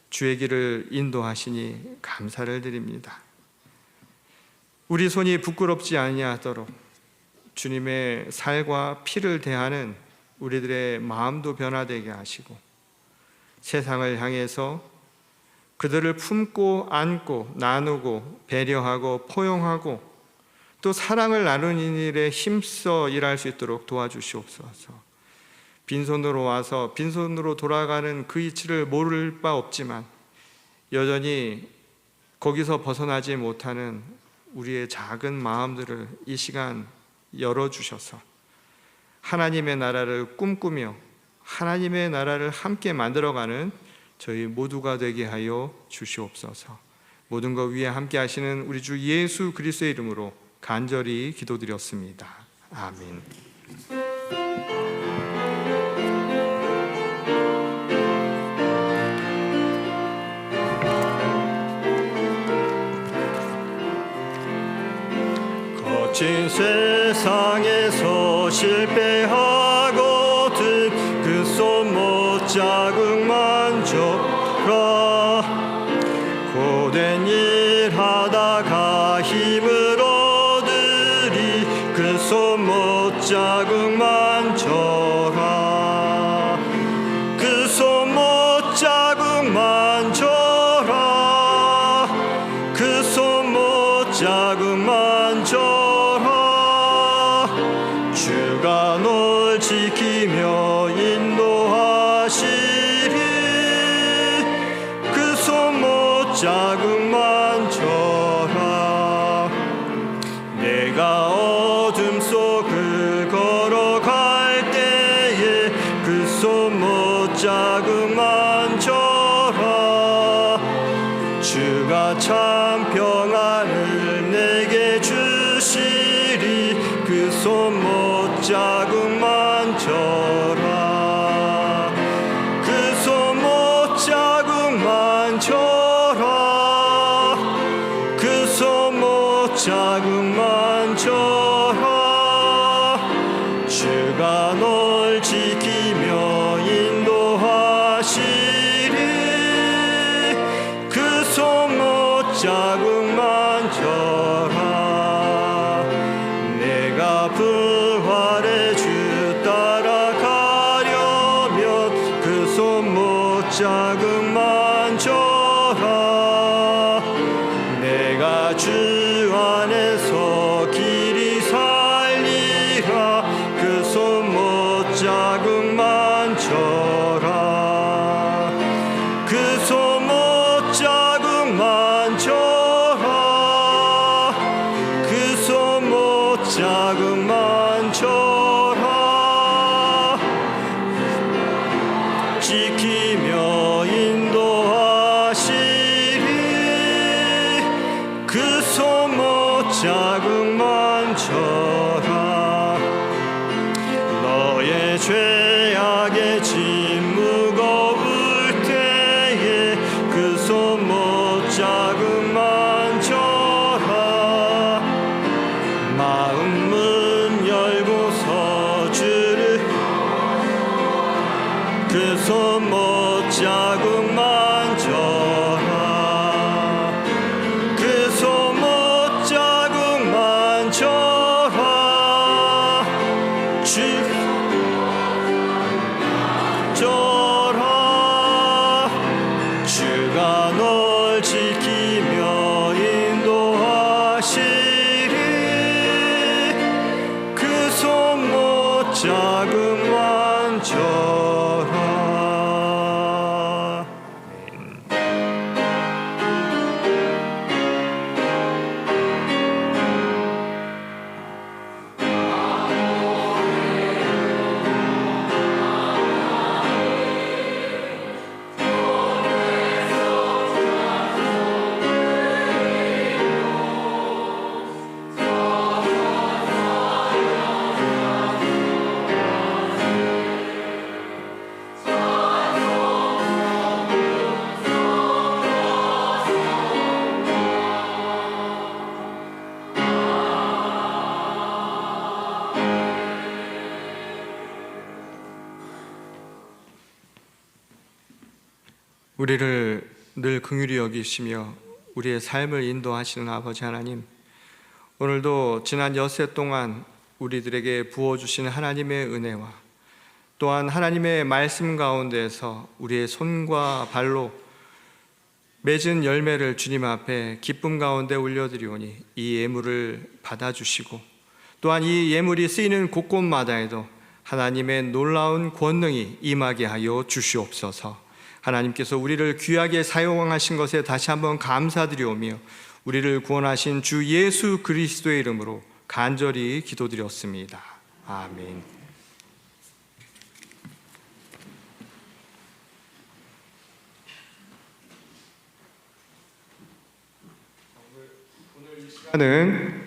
주의 길을 인도하시니 감사를 드립니다. 우리 손이 부끄럽지 아니하도록 주님의 살과 피를 대하는 우리들의 마음도 변화되게 하시고 세상을 향해서 그들을 품고 안고 나누고 배려하고 포용하고 또 사랑을 나누는 일에 힘써 일할 수 있도록 도와주시옵소서. 빈손으로 와서 빈손으로 돌아가는 그 이치를 모를 바 없지만 여전히 거기서 벗어나지 못하는 우리의 작은 마음들을 이 시간 열어주셔서 하나님의 나라를 꿈꾸며 하나님의 나라를 함께 만들어가는 저희 모두가 되게 하여 주시옵소서. 모든 것 위에 함께 하시는 우리 주 예수 그리스도의 이름으로 간절히 기도드렸습니다. 아멘. 거친 세상에서 실패하거든 그 손 못 자국만 줘라. 고된 일 하다가 힘을 얻으리 그 손 못 자국만 줘라. 그 손 못 자국만 줘라. 그 손 못 자국만 줘라. 주가 널 지키며 인도하시리. 그 손 못 자국만 줘라. 내가 어둠 속을 걸어갈 때에 그 손 못 자국만 줘라. 주가 참 평안을 내게 주시리. 그 손 못 자국만 줘라. 그 손 못 자국만 줘라. 그 손 못 자국만 줘라. 주가 널 지키며 인도하시리. 그 손 못 자국만 줘라. 내가 부활의 주 따라가려면 그 손 못 자국만 줘라. 내가 주 안에서 길이 살리라. 그 손 못 소못 자국만 줘라. 마음 문 열고서 주를 그 소못 자국만 줘라. 그 소못 자국만 줘라. 주 줘라. 주가 널 지키며 인도하시리. 그 소못 자국만 줘라. 우리를 늘 긍휼히 여기시며 우리의 삶을 인도하시는 아버지 하나님, 오늘도 지난 엿새 동안 우리들에게 부어주신 하나님의 은혜와 또한 하나님의 말씀 가운데서 우리의 손과 발로 맺은 열매를 주님 앞에 기쁨 가운데 올려드리오니 이 예물을 받아주시고 또한 이 예물이 쓰이는 곳곳마다에도 하나님의 놀라운 권능이 임하게 하여 주시옵소서. 하나님께서 우리를 귀하게 사용하신 것에 다시 한번 감사드리오며 우리를 구원하신 주 예수 그리스도의 이름으로 간절히 기도드렸습니다. 아멘. 오늘 이 시간은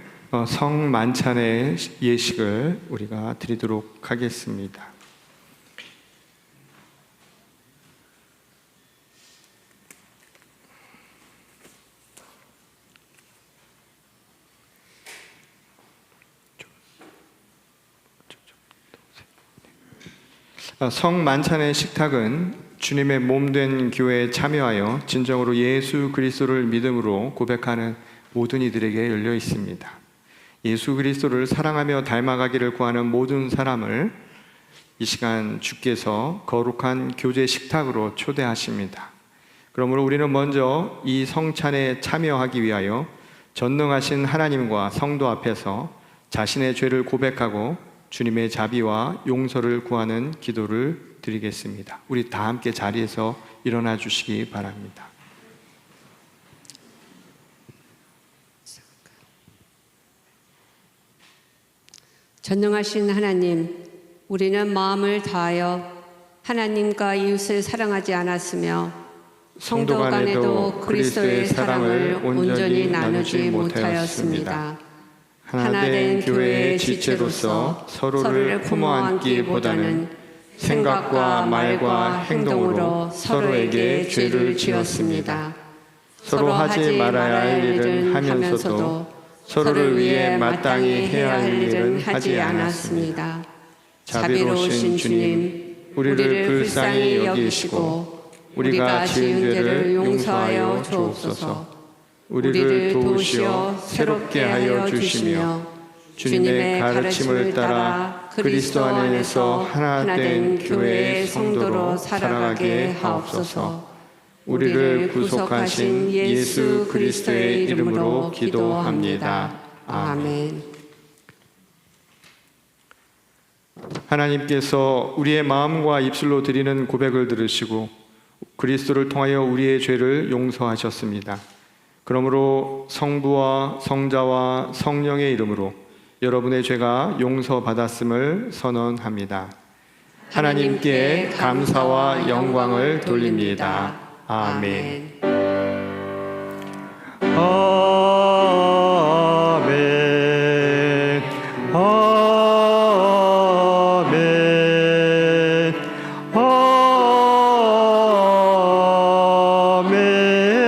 성만찬의 예식을 우리가 드리도록 하겠습니다. 성만찬의 식탁은 주님의 몸된 교회에 참여하여 진정으로 예수 그리스도를 믿음으로 고백하는 모든 이들에게 열려 있습니다. 예수 그리스도를 사랑하며 닮아가기를 구하는 모든 사람을 이 시간 주께서 거룩한 교제 식탁으로 초대하십니다. 그러므로 우리는 먼저 이 성찬에 참여하기 위하여 전능하신 하나님과 성도 앞에서 자신의 죄를 고백하고 주님의 자비와 용서를 구하는 기도를 드리겠습니다. 우리 다 함께 자리에서 일어나 주시기 바랍니다. 전능하신 하나님, 우리는 마음을 다하여 하나님과 이웃을 사랑하지 않았으며 성도 간에도 그리스도의 사랑을 온전히 나누지 못하였습니다. 하나된 교회의 지체로서 서로를 품어 안기보다는 생각과 말과 행동으로 서로에게 죄를 지었습니다. 서로 하지 말아야 할 일은 하면서도 서로를 위해 마땅히 해야 할 일은 하지 않았습니다. 자비로우신 주님, 우리를 불쌍히 여기시고 우리가 지은 죄를 용서하여 주옵소서. 우리를 도우시어 새롭게 하여 주시며 주님의 가르침을 따라 그리스도 안에서 하나 된 교회의 성도로 살아가게 하옵소서. 우리를 구속하신 예수 그리스도의 이름으로 기도합니다. 아멘. 하나님께서 우리의 마음과 입술로 드리는 고백을 들으시고 그리스도를 통하여 우리의 죄를 용서하셨습니다. 그러므로 성부와 성자와 성령의 이름으로 여러분의 죄가 용서받았음을 선언합니다. 하나님께 감사와 영광을 돌립니다. 아멘. 아멘. 아멘. 아멘.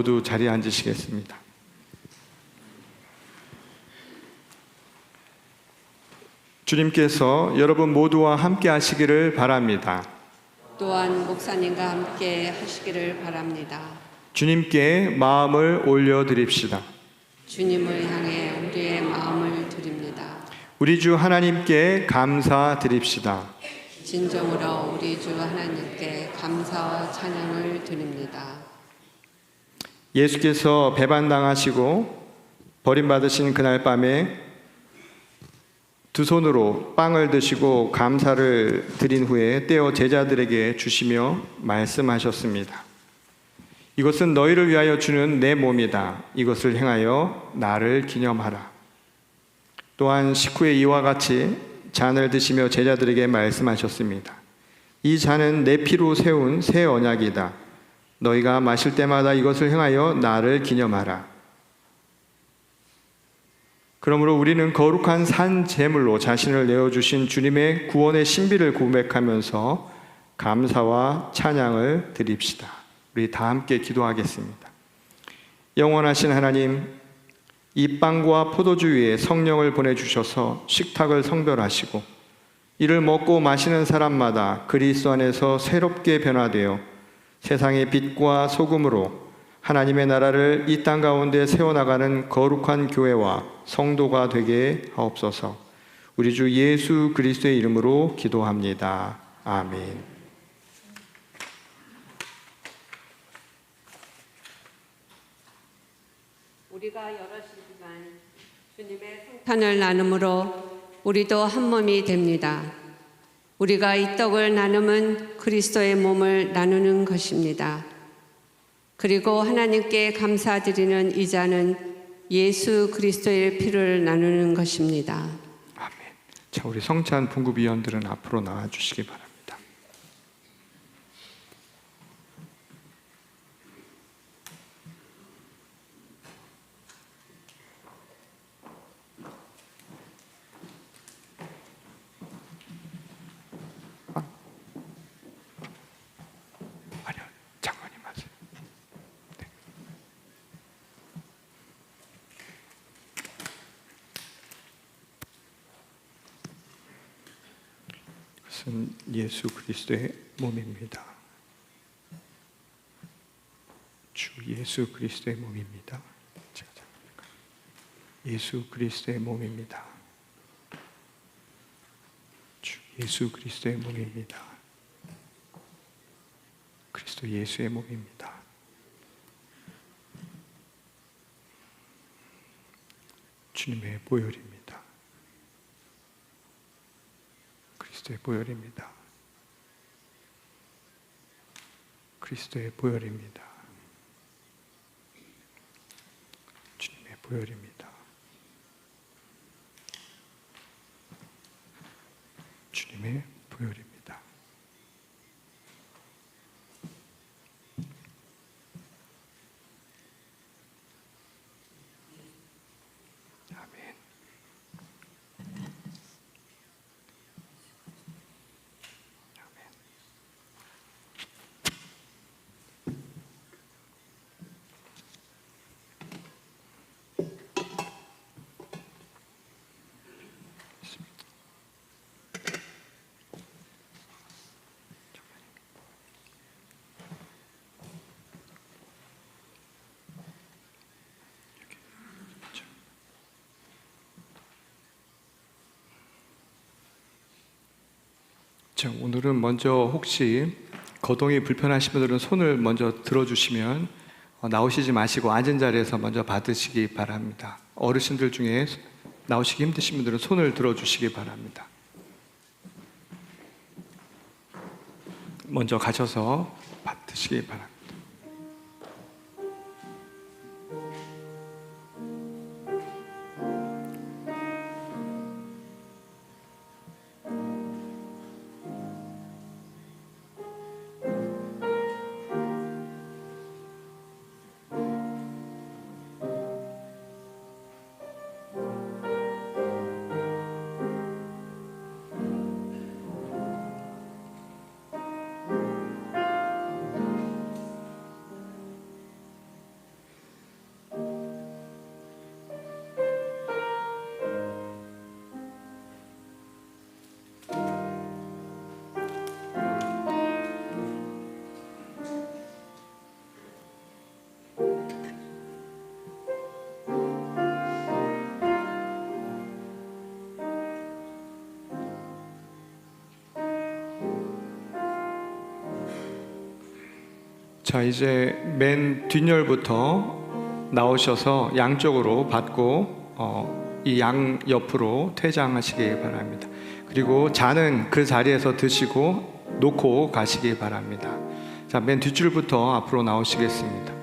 모두 자리에 앉으시겠습니다. 주님께서 여러분 모두와 함께 하시기를 바랍니다. 또한 목사님과 함께 하시기를 바랍니다. 주님께 마음을 올려드립시다. 주님을 향해 우리의 마음을 드립니다. 우리 주 하나님께 감사드립시다. 진정으로 우리 주 하나님께 감사와 찬양을 드립니다. 예수께서 배반당하시고 버림받으신 그날 밤에 두 손으로 빵을 드시고 감사를 드린 후에 떼어 제자들에게 주시며 말씀하셨습니다. 이것은 너희를 위하여 주는 내 몸이다. 이것을 행하여 나를 기념하라. 또한 식후에 이와 같이 잔을 드시며 제자들에게 말씀하셨습니다. 이 잔은 내 피로 세운 새 언약이다. 너희가 마실 때마다 이것을 행하여 나를 기념하라. 그러므로 우리는 거룩한 산 제물로 자신을 내어주신 주님의 구원의 신비를 고백하면서 감사와 찬양을 드립시다. 우리 다 함께 기도하겠습니다. 영원하신 하나님, 이 빵과 포도주 위에 성령을 보내주셔서 식탁을 성별하시고 이를 먹고 마시는 사람마다 그리스도 안에서 새롭게 변화되어 세상의 빛과 소금으로 하나님의 나라를 이 땅 가운데 세워나가는 거룩한 교회와 성도가 되게 하옵소서. 우리 주 예수 그리스도의 이름으로 기도합니다. 아멘. 우리가 여럿이지만 주님의 성탄을 나눔으로 우리도 한 몸이 됩니다. 우리가 이 떡을 나누면 그리스도의 몸을 나누는 것입니다. 그리고 하나님께 감사드리는 이 잔은 예수 그리스도의 피를 나누는 것입니다. 아멘. 자, 우리 성찬 분급위원들은 앞으로 나와 주시기 바랍니다. 아니요, 장관님 하세요. 네. 이것은 예수 그리스도의 몸입니다. 주 예수 그리스도의 몸입니다. 제가 잡을까요? 예수 그리스도의 몸입니다. 주 예수 그리스도의 몸입니다. 그리스도 예수의 몸입니다. 주님의 보혈입니다. 그리스도의 보혈입니다. 그리스도의 보혈입니다. 주님의 보혈입니다. 주님의 보혈입니다. 아멘. 아멘. 자, 오늘은 먼저 혹시 거동이 불편하신 분들은 손을 먼저 들어주시면 나오시지 마시고 앉은 자리에서 먼저 받으시기 바랍니다. 어르신들 중에 나오시기 힘드신 분들은 손을 들어주시기 바랍니다. 먼저 가셔서 받으시기 바랍니다. 자, 이제 맨 뒷열부터 나오셔서 양쪽으로 받고 이 양 옆으로 퇴장하시기 바랍니다. 그리고 잔은 그 자리에서 드시고 놓고 가시기 바랍니다. 자, 맨 뒷줄부터 앞으로 나오시겠습니다.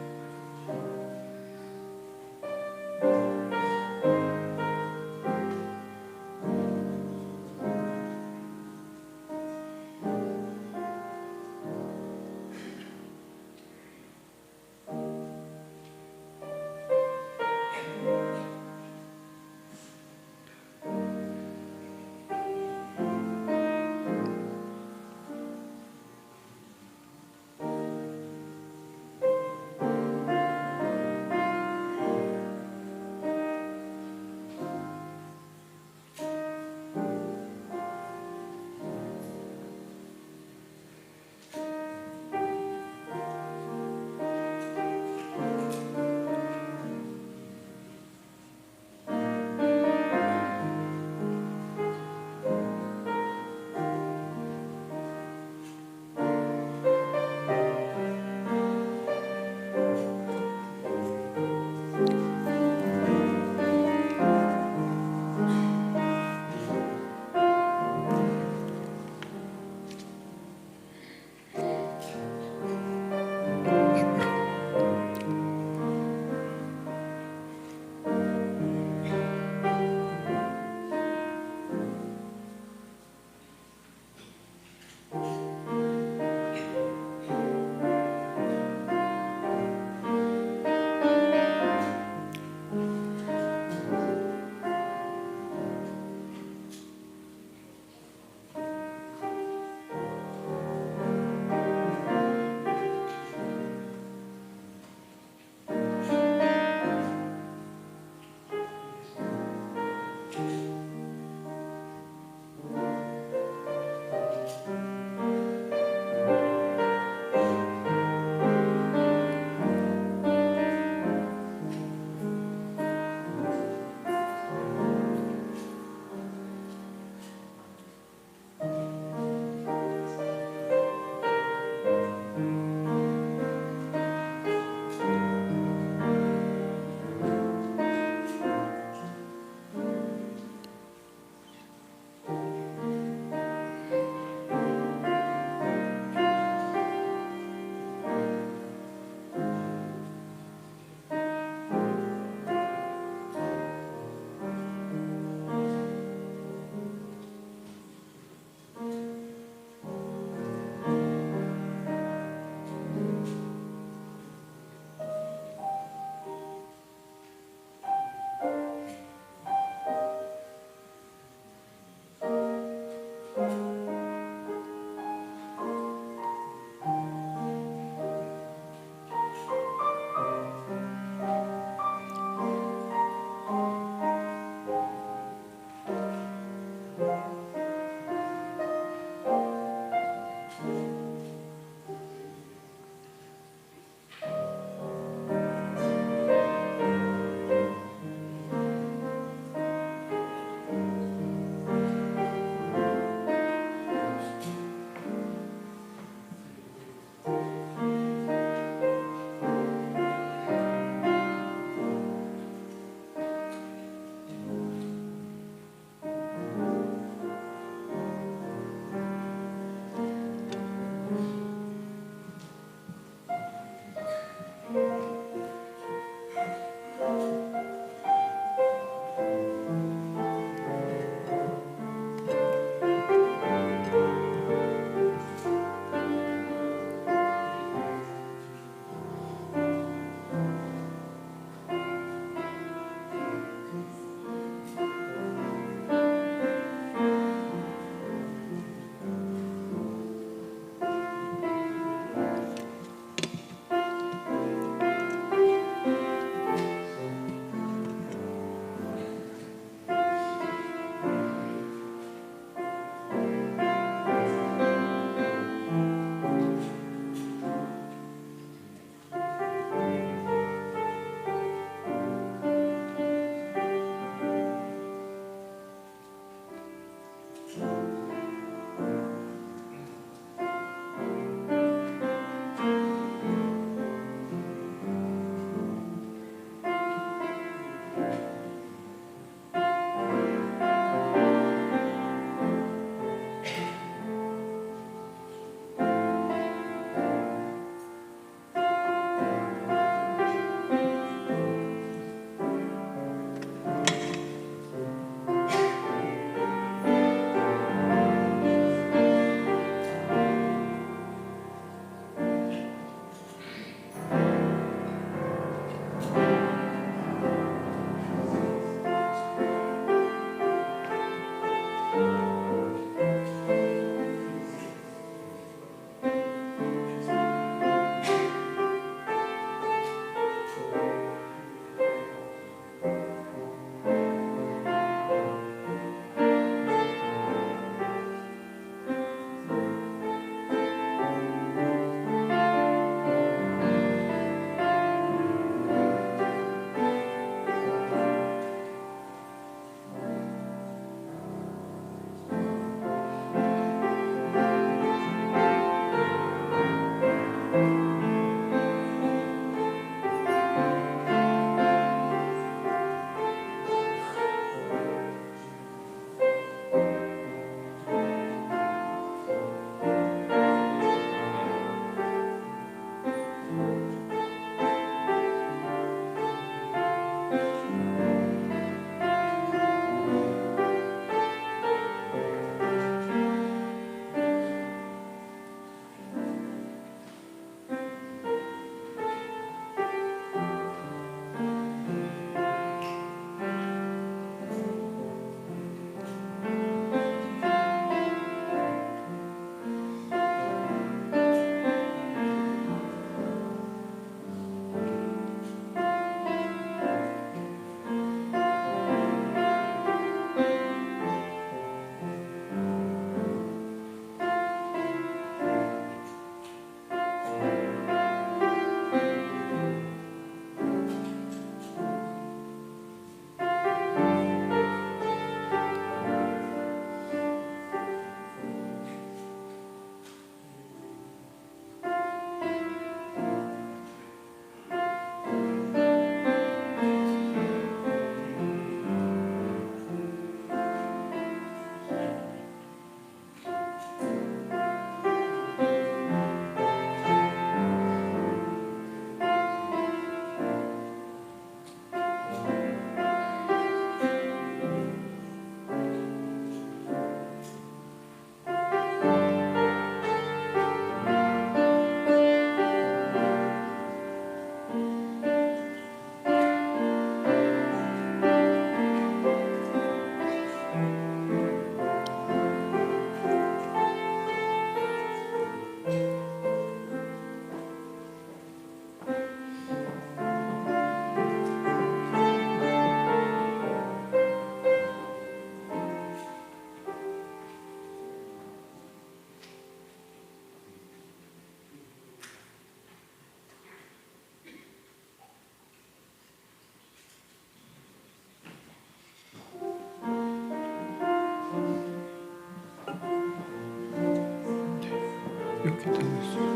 이렇게 다녔어요.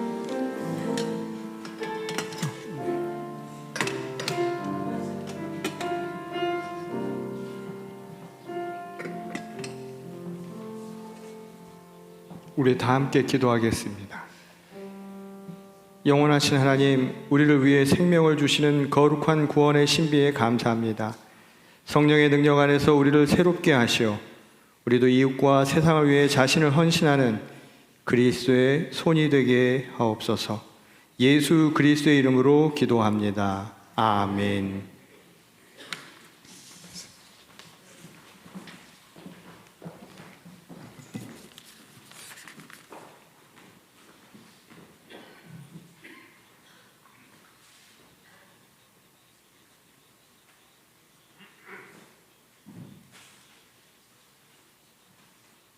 우리 다 함께 기도하겠습니다. 영원하신 하나님, 우리를 위해 생명을 주시는 거룩한 구원의 신비에 감사합니다. 성령의 능력 안에서 우리를 새롭게 하시어 우리도 이웃과 세상을 위해 자신을 헌신하는 그리스도의 손이 되게 하옵소서. 예수 그리스도의 이름으로 기도합니다. 아멘.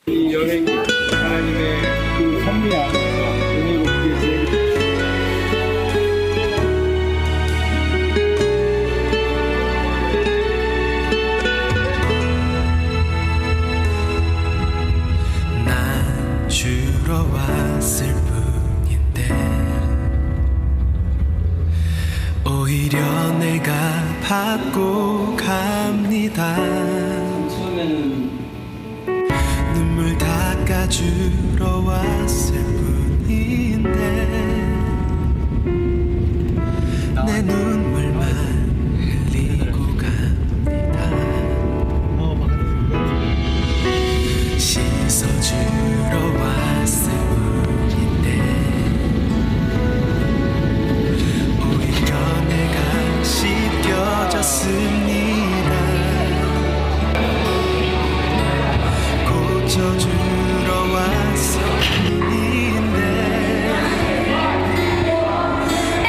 이 여행 하나님의 그 섭리 안에서 은혜롭게 지내게 난 주러 왔을 뿐인데 오히려 내가 받고 갑니다. 눈물 닦아주러 왔을 뿐인데 내 눈물만 흘리고 갑니다. 씻어주러 왔을 뿐인데 오히려 내가 씻겨졌습니다. 고쳐주러 왔을 뿐인데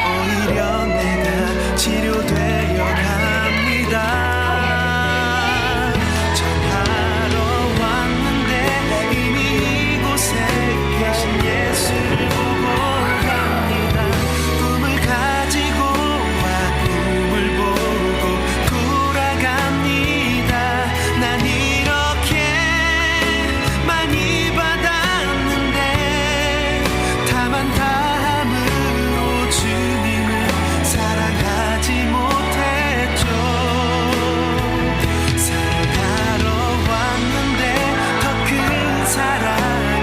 오히려 내가 치료되어 갑니다. 전하러 왔는데 이미 이곳에 계신 예수를 보고 갑니다. 꿈을 가지고 와 꿈을 보고 돌아갑니다. 난 이렇게 많이 받았는데 다만 다함으로 주님을 사랑하지 못했죠. 사랑하러 왔는데 더 큰 사랑을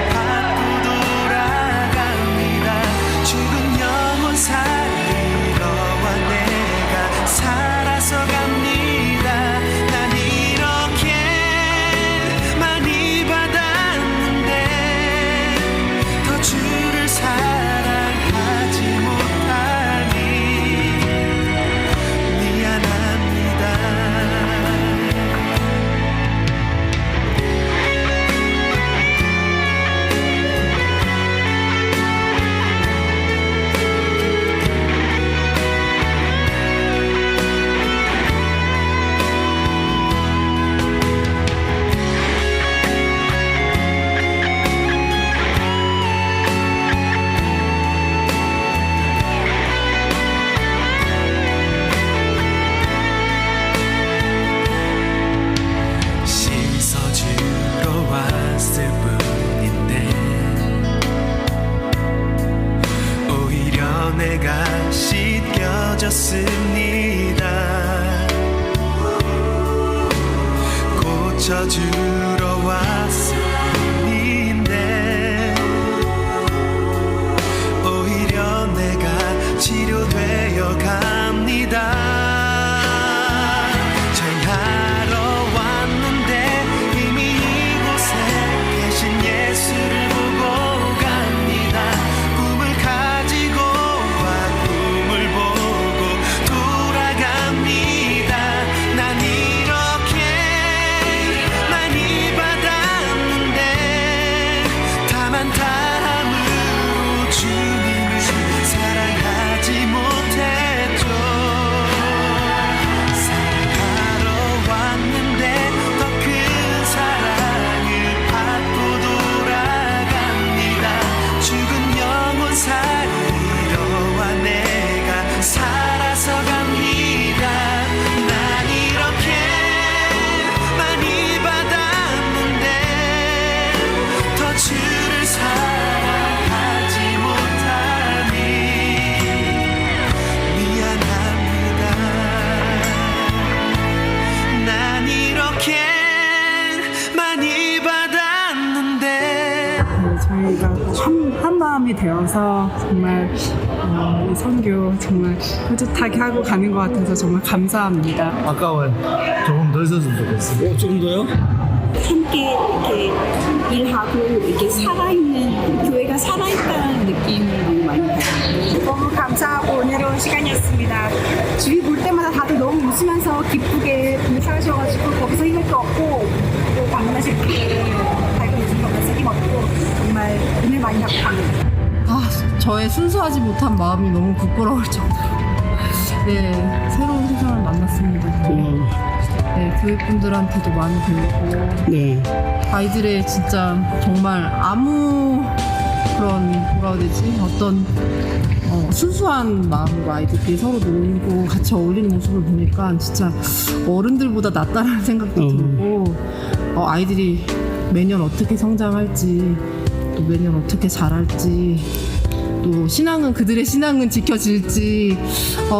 받고 돌아갑니다. 죽은 영혼 살리러 와 내가 살아서 갑니다. 난 이렇게 많이 받았는데 더 주를 사랑하지 못하니 미안합니다. 씻어주러 왔을 뿐인데 오히려 내가 씻겨졌습니다. 고쳐주러 왔을 뿐인데 오히려 내가 치료되어 갑니다. 전하러 왔는데 이미 이곳에 계신 예수를 보고 갑니다. 꿈을 가지고 와 꿈을 보고 돌아갑니다. 난 이렇게 많이 받았는데 저희가 한 마음이 되어서 정말 이 선교 정말 뿌듯하게 하고 가는 것 같아서 정말 감사합니다. 아까워요. 조금 더 있었으면 좋겠어요. 조금 더요? 함께 이렇게 일하고 이렇게 살아있는 교회가 살아있다는 느낌을 너무 많이 받아요. 너무 감사하고 은혜로운 시간이었습니다. 주위 볼 때마다 다들 너무 웃으면서 기쁘게 살으셔가지고 거기서 힘을 또 얻고 또 방문하실 분들 밝은 웃음 보면서 힘 얻고 정말 은혜 많이 받고 갑니다. 저의 순수하지 못한 마음이 너무 부끄러울 정도로 네, 새로운 세상을 만났습니다. 네, 교육분들한테도 많이 배우고 네. 아이들의 진짜 정말 아무 그런 뭐라 해야 되지? 어떤 순수한 마음으로 아이들끼리 서로 놀고 같이 어울리는 모습을 보니까 진짜 어른들보다 낫다라는 생각도 들고 아이들이 매년 어떻게 성장할지 또 매년 어떻게 자랄지 또 신앙은 그들의 신앙은 지켜질지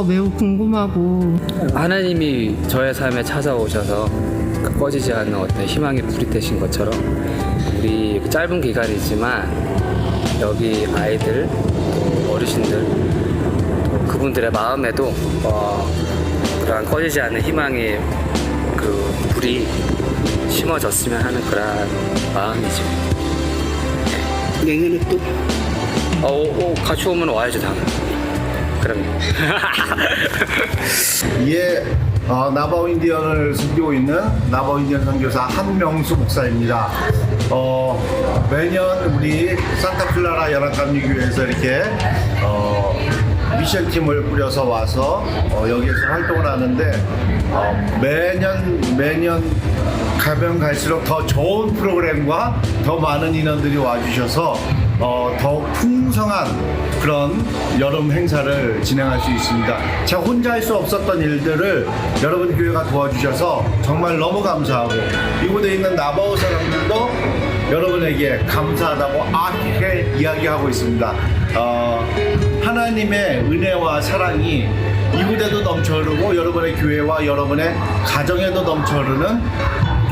매우 궁금하고 하나님이 저의 삶에 찾아오셔서 꺼지지 않는 어떤 희망의 불이 되신 것처럼 우리 짧은 기간이지만 여기 아이들 또 어르신들 또 그분들의 마음에도 그러한 꺼지지 않는 희망의 그 불이 심어졌으면 하는 그런 마음이죠. 내년에 또 같이 오면 와야죠, 당연히. 그럼요. 예, 나바오 인디언을 섬기고 있는 나바오 인디언 선교사 한명수 목사입니다. 매년 우리 산타클라라 연합감리교회에서 이렇게 미션팀을 꾸려서 와서 여기에서 활동을 하는데 매년 가면 갈수록 더 좋은 프로그램과 더 많은 인원들이 와주셔서 더욱 풍성한 그런 여름 행사를 진행할 수 있습니다. 제가 혼자 할 수 없었던 일들을 여러분 교회가 도와주셔서 정말 너무 감사하고 이곳에 있는 나바오 사람들도 여러분에게 감사하다고 아게 이야기하고 있습니다. 하나님의 은혜와 사랑이 이곳에도 넘쳐 흐르고 여러분의 교회와 여러분의 가정에도 넘쳐 흐르는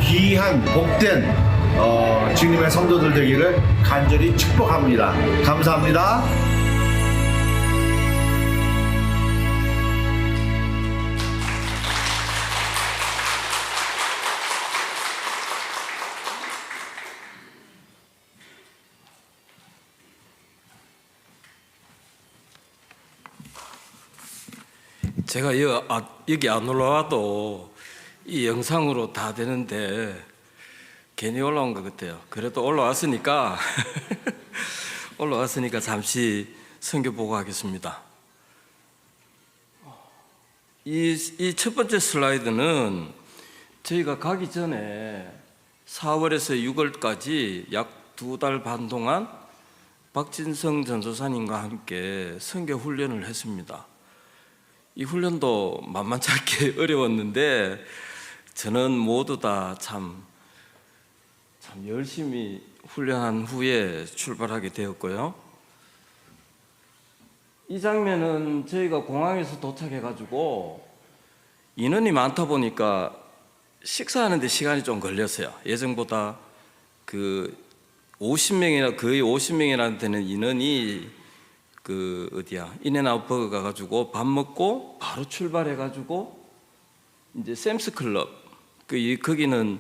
귀한 복된 주님의 성도들 되기를 간절히 축복합니다. 감사합니다. 제가 여기 안 올라와도 이 영상으로 다 되는데 괜히 올라온 것 같아요. 그래도 올라왔으니까 잠시 선교 보고 하겠습니다. 이 첫 번째 슬라이드는 저희가 가기 전에 4월에서 6월까지 약 2달 반 동안 박진성 전도사님과 함께 선교 훈련을 했습니다. 이 훈련도 만만치 않게 어려웠는데 저는 모두 다 참 열심히 훈련한 후에 출발하게 되었고요. 이 장면은 저희가 공항에서 도착해가지고 인원이 많다 보니까 식사하는데 시간이 좀 걸렸어요. 예정보다 그 50명이나 거의 50명이나 되는 인원이 인앤아웃 버거 가가지고 밥 먹고 바로 출발해가지고 이제 샘스 클럽 거기는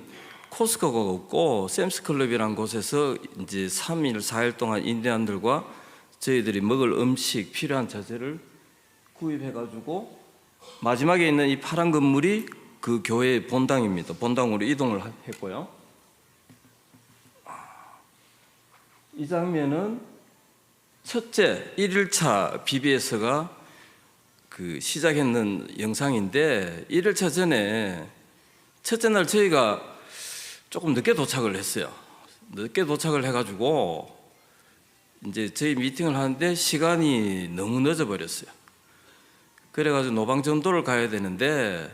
코스코가 없고 샘스 클럽이란 곳에서 이제 3일 4일 동안 인디안들과 저희들이 먹을 음식 필요한 자재를 구입해가지고 마지막에 있는 이 파란 건물이 그 교회의 본당입니다. 본당으로 이동을 했고요. 이 장면은 첫째 1일차 BBS가 시작했는 영상인데 1일차 전에 첫째 날 저희가 조금 늦게 도착을 했어요. 늦게 도착을 해가지고 이제 저희 미팅을 하는데 시간이 너무 늦어버렸어요. 그래가지고 노방전도를 가야 되는데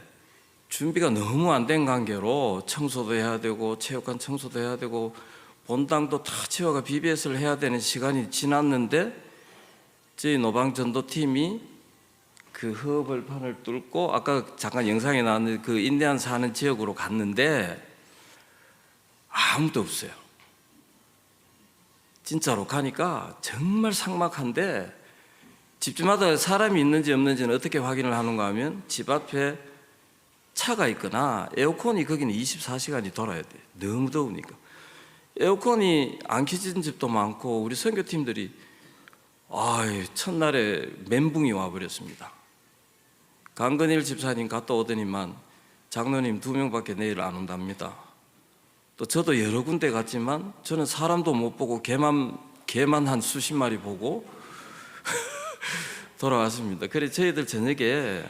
준비가 너무 안 된 관계로 청소도 해야 되고 체육관 청소도 해야 되고 본당도 다 치워가 BBS를 해야 되는 시간이 지났는데 저희 노방전도팀이 그 허벌판을 뚫고 아까 잠깐 영상에 나왔는 그 인디안 사는 지역으로 갔는데 아무도 없어요. 진짜로 가니까 정말 삭막한데 집집마다 사람이 있는지 없는지는 어떻게 확인을 하는가 하면 집 앞에 차가 있거나 에어컨이 거기는 24시간이 돌아야 돼. 너무 더우니까. 에어컨이 안 켜진 집도 많고 우리 선교팀들이 첫날에 멘붕이 와버렸습니다. 강건일 집사님 갔다 오더니만 장로님 2명밖에 내일 안 온답니다. 또 저도 여러 군데 갔지만 저는 사람도 못 보고 개만 한 수십 마리 보고 돌아왔습니다. 그래 저희들 저녁에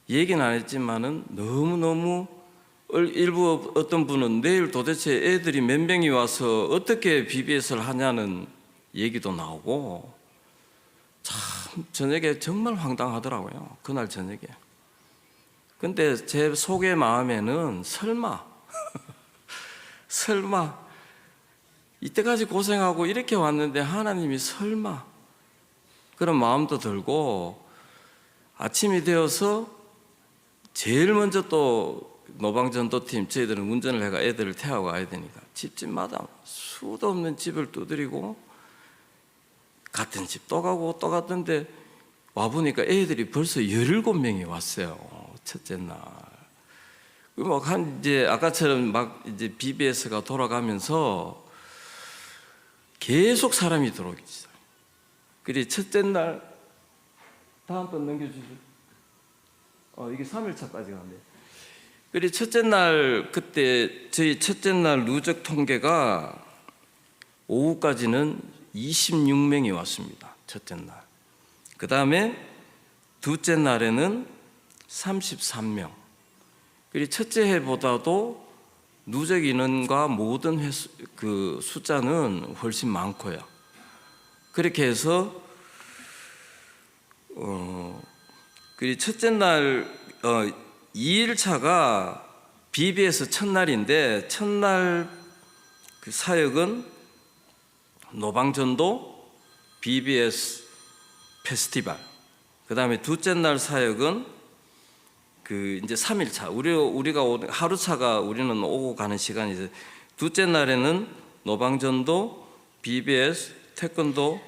얘기는 안 했지만은 너무너무 일부 어떤 분은 내일 도대체 애들이 몇 명이 와서 어떻게 BBS를 하냐는 얘기도 나오고 참 저녁에 정말 황당하더라고요. 그날 저녁에. 근데 제 속의 마음에는 설마 이때까지 고생하고 이렇게 왔는데 하나님이 설마 그런 마음도 들고 아침이 되어서 제일 먼저 또 노방전도팀 저희들은 운전을 해가 애들을 태우고 가야 되니까 집집마다 수도 없는 집을 두드리고 같은 집 또 가고 또 갔던데 와보니까 애들이 벌써 17명이 왔어요. 첫째 날. 이제 아까처럼 막 이제 BBS가 돌아가면서 계속 사람이 들어오기 시작. 그리 첫째 날 다음번 넘겨주세요. 이게 3일차까지 가네. 그리 첫째 날 그때 저희 첫째 날 누적 통계가 오후까지는 26명이 왔습니다. 첫째 날. 그 다음에 둘째 날에는 33명. 그리고 첫째 해보다도 누적 인원과 모든 그 숫자는 훨씬 많고요. 그렇게 해서 그리고 첫째 날 2일차가 BBS 첫날인데 첫날 그 사역은 노방전도 BBS 페스티벌. 그 다음에 둘째 날 사역은 그 이제 3일차 우리가 하루차가 우리는 오고 가는 시간이죠. 둘째 날에는 노방전도 BBS 태권도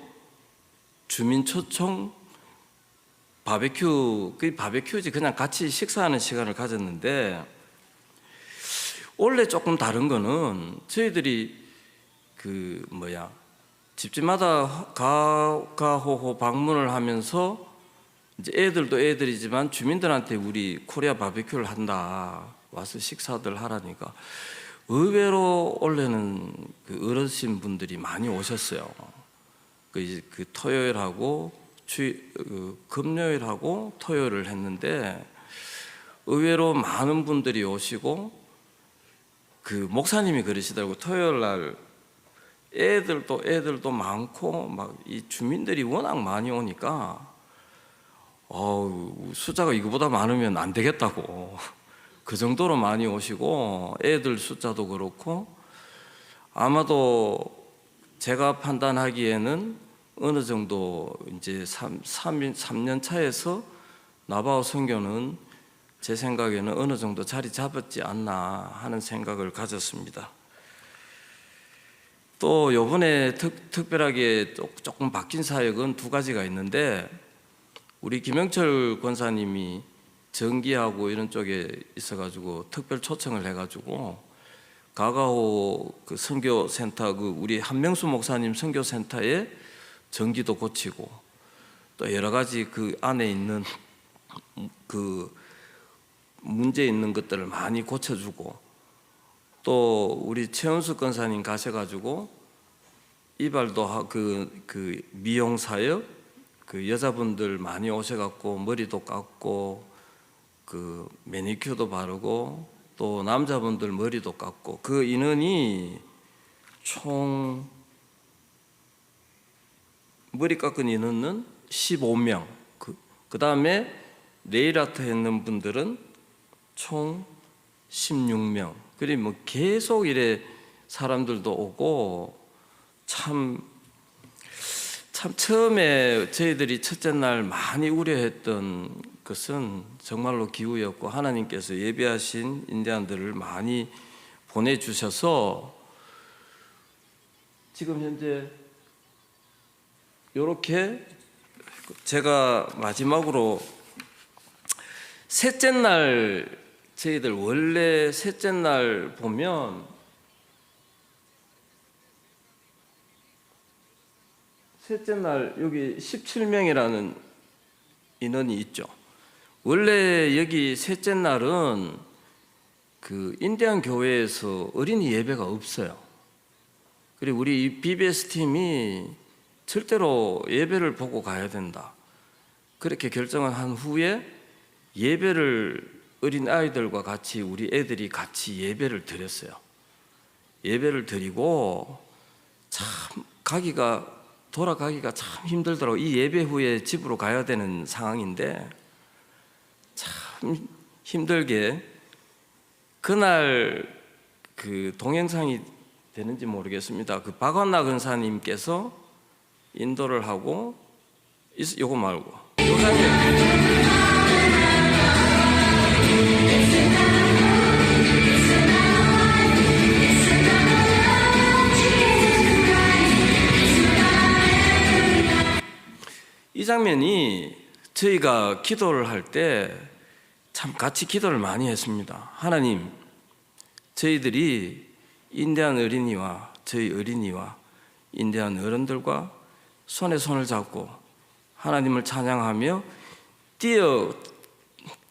주민초청 바베큐 그 바베큐지 그냥 같이 식사하는 시간을 가졌는데 원래 조금 다른 거는 저희들이 그 집집마다 가호호 방문을 하면서 이제 애들도 애들이지만 주민들한테 우리 코리아 바베큐를 한다 와서 식사들 하라니까 의외로 원래는 그 어르신 분들이 많이 오셨어요. 그 토요일하고 금요일하고 토요일을 했는데 의외로 많은 분들이 오시고 그 목사님이 그러시더라고. 토요일 날 애들도 많고 막 이 주민들이 워낙 많이 오니까 숫자가 이거보다 많으면 안 되겠다고 그 정도로 많이 오시고 애들 숫자도 그렇고 아마도 제가 판단하기에는 어느 정도 이제 3년 차에서 나바오 선교는 제 생각에는 어느 정도 자리 잡았지 않나 하는 생각을 가졌습니다. 또 이번에 특별하게 조금 바뀐 사역은 2가지가 있는데 우리 김영철 권사님이 전기하고 이런 쪽에 있어가지고 특별 초청을 해가지고 가가호 그 선교센터 그 우리 한명수 목사님 선교센터에 전기도 고치고 또 여러 가지 그 안에 있는 그 문제 있는 것들을 많이 고쳐주고 또 우리 최은수 권사님 가셔가지고 이발도 그 미용 사역 그 여자분들 많이 오셔갖고 머리도 깎고 그 매니큐어도 바르고 또 남자분들 머리도 깎고 그 인원이 총 머리 깎은 인원은 15명. 그 다음에 네일 아트 했는 분들은 총 16명. 그리고 뭐 계속 이래 사람들도 오고 참 처음에 저희들이 첫째 날 많이 우려했던 것은 정말로 기우였고 하나님께서 예비하신 인자들을 많이 보내주셔서 지금 현재 이렇게 제가 마지막으로 셋째 날 저희들 원래 셋째 날 보면 셋째 날 여기 17명이라는 인원이 있죠. 원래 여기 셋째 날은 그 인디안 교회에서 어린이 예배가 없어요. 그리고 우리 BBS 팀이 절대로 예배를 보고 가야 된다. 그렇게 결정을 한 후에 예배를 어린 아이들과 같이 우리 애들이 같이 예배를 드렸어요. 예배를 드리고 참 돌아가기가 참 힘들더라고요. 이 예배 후에 집으로 가야 되는 상황인데 참 힘들게 그날 그 동영상이 되는지 모르겠습니다. 그 박완나 근사님께서 인도를 하고 요거 말고 이 장면이 저희가 기도를 할 때 참 같이 기도를 많이 했습니다. 하나님, 저희들이 인디안 어린이와 저희 어린이와 인디안 어른들과 손에 손을 잡고 하나님을 찬양하며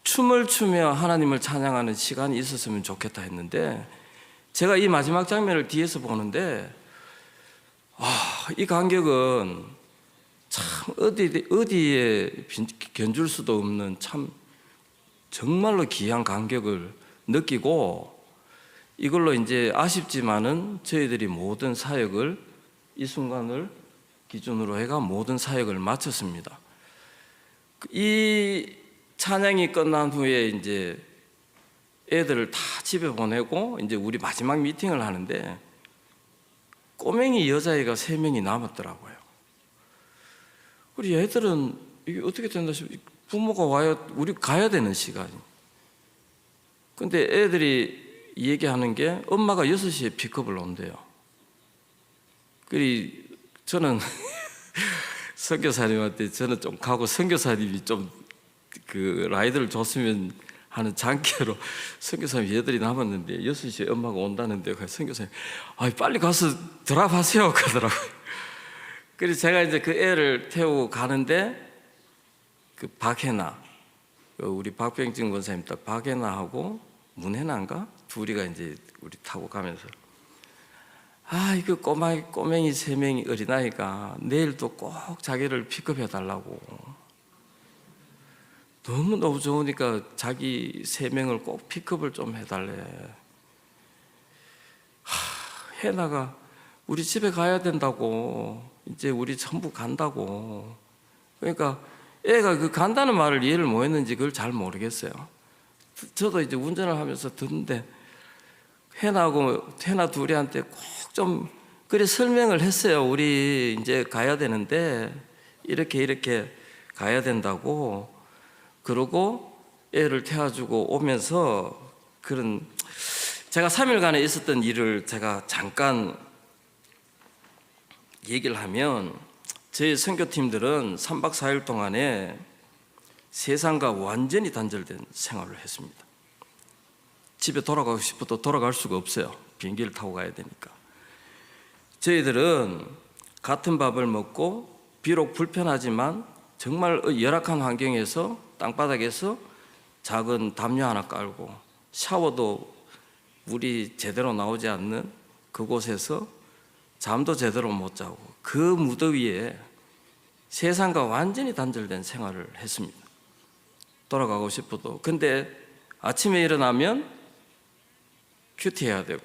춤을 추며 하나님을 찬양하는 시간이 있었으면 좋겠다 했는데 제가 이 마지막 장면을 뒤에서 보는데 이 간격은 참 어디에 견줄 수도 없는 참 정말로 귀한 간격을 느끼고 이걸로 이제 아쉽지만은 저희들이 모든 사역을 이 순간을 기준으로 해가 모든 사역을 마쳤습니다. 이 찬양이 끝난 후에 이제 애들을 다 집에 보내고 이제 우리 마지막 미팅을 하는데 꼬맹이 여자애가 3명이 남았더라고요. 우리 애들은 이게 어떻게 된다 싶어 부모가 와야 우리 가야 되는 시간이. 근데 애들이 얘기하는 게 엄마가 6시에 픽업을 온대요. 그리 저는 선교사님한테 저는 좀 가고 선교사님이 좀 그 라이드를 줬으면 하는 장기로 선교사님 얘들이 남았는데 6시에 엄마가 온다는데 선교사님 빨리 가서 드랍하세요 그러더라고요. 그래서 제가 이제 그 애를 태우고 가는데 그 박혜나 우리 박병진 권사님 딱 박혜나하고 문혜나인가 둘이가 이제 우리 타고 가면서 이거 꼬맹이 3명이 어린아이가 내일 또 꼭 자기를 픽업해 달라고 너무 좋으니까 자기 3명을 꼭 픽업을 좀 해달래. 혜나가 우리 집에 가야 된다고 이제 우리 전부 간다고. 그러니까 애가 그 간다는 말을 이해를 못 했는지 그걸 잘 모르겠어요. 저도 이제 운전을 하면서 듣는데 혜나 둘이한테 꼭 좀 그래 설명을 했어요. 우리 이제 가야 되는데 이렇게 가야 된다고. 그러고 애를 태워주고 오면서 그런 제가 3일간에 있었던 일을 제가 잠깐 얘기를 하면 저희 선교팀들은 3박 4일 동안에 세상과 완전히 단절된 생활을 했습니다. 집에 돌아가고 싶어도 돌아갈 수가 없어요. 비행기를 타고 가야 되니까. 저희들은 같은 밥을 먹고 비록 불편하지만 정말 열악한 환경에서 땅바닥에서 작은 담요 하나 깔고 샤워도 물이 제대로 나오지 않는 그곳에서 잠도 제대로 못 자고 그 무더위에 세상과 완전히 단절된 생활을 했습니다. 돌아가고 싶어도. 근데 아침에 일어나면 큐티해야 되고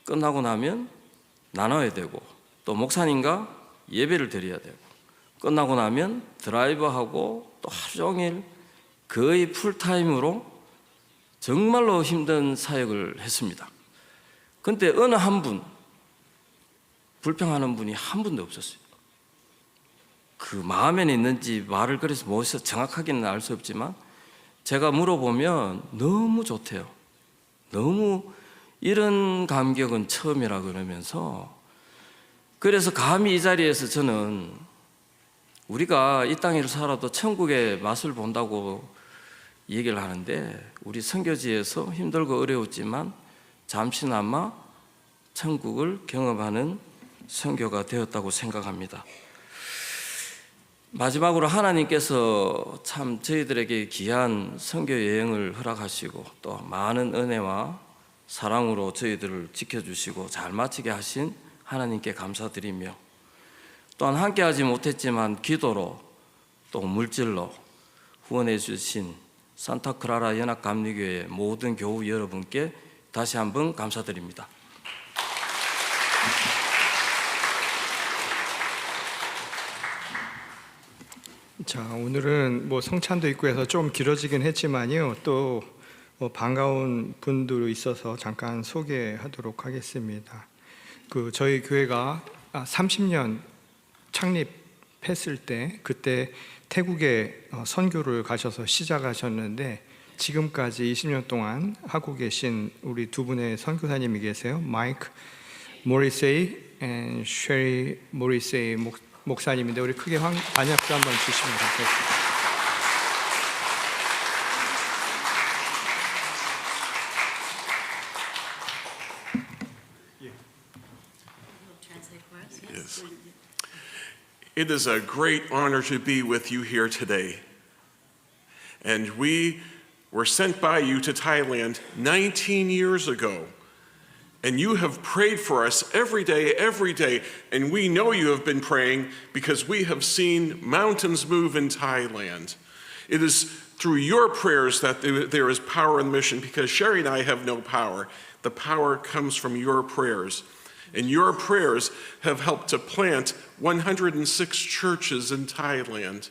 끝나고 나면 나눠야 되고 또 목사님과 예배를 드려야 되고 끝나고 나면 드라이브하고 또 하루 종일 거의 풀타임으로 정말로 힘든 사역을 했습니다. 근데 어느 한 분 불평하는 분이 한 분도 없었어요. 그 마음에는 있는지 말을 그래서 못해서 정확하게는 알 수 없지만 제가 물어보면 너무 좋대요. 너무 이런 감격은 처음이라 그러면서 그래서 감히 이 자리에서 저는 우리가 이 땅에서 살아도 천국의 맛을 본다고 얘기를 하는데, 우리 선교지에서 힘들고 어려웠지만 잠시나마 천국을 경험하는 선교가 되었다고 생각합니다. 마지막으로 하나님께서 참 저희들에게 귀한 선교 여행을 허락하시고 또 많은 은혜와 사랑으로 저희들을 지켜주시고 잘 마치게 하신 하나님께 감사드리며, 또한 함께하지 못했지만 기도로 또 물질로 후원해 주신 산타크라라 연합감리교회 모든 교우 여러분께 다시 한번 감사드립니다. 자, 오늘은 뭐 성찬도 있고 해서 좀 길어지긴 했지만요, 또 반가운 분들이 있어서 잠깐 소개하도록 하겠습니다. 저희 교회가 30년 창립했을 때, 그때 태국에 선교를 가셔서 시작하셨는데 지금까지 20년 동안 하고 계신 우리 두 분의 선교사님이 계세요. 마이크 모리세이 and 쉐리 모리세이 목사님인데, 우리 크게 반역도 한번 주시면 좋겠습니다. Yes. It is a great honor to be with you here today. And we were sent by you to Thailand 19 years ago. And you have prayed for us every day, and we know you have been praying because we have seen mountains move in Thailand. It is through your prayers that there is power in the mission, because Sherry and I have no power. The power comes from your prayers. And your prayers have helped to plant 106 churches in Thailand.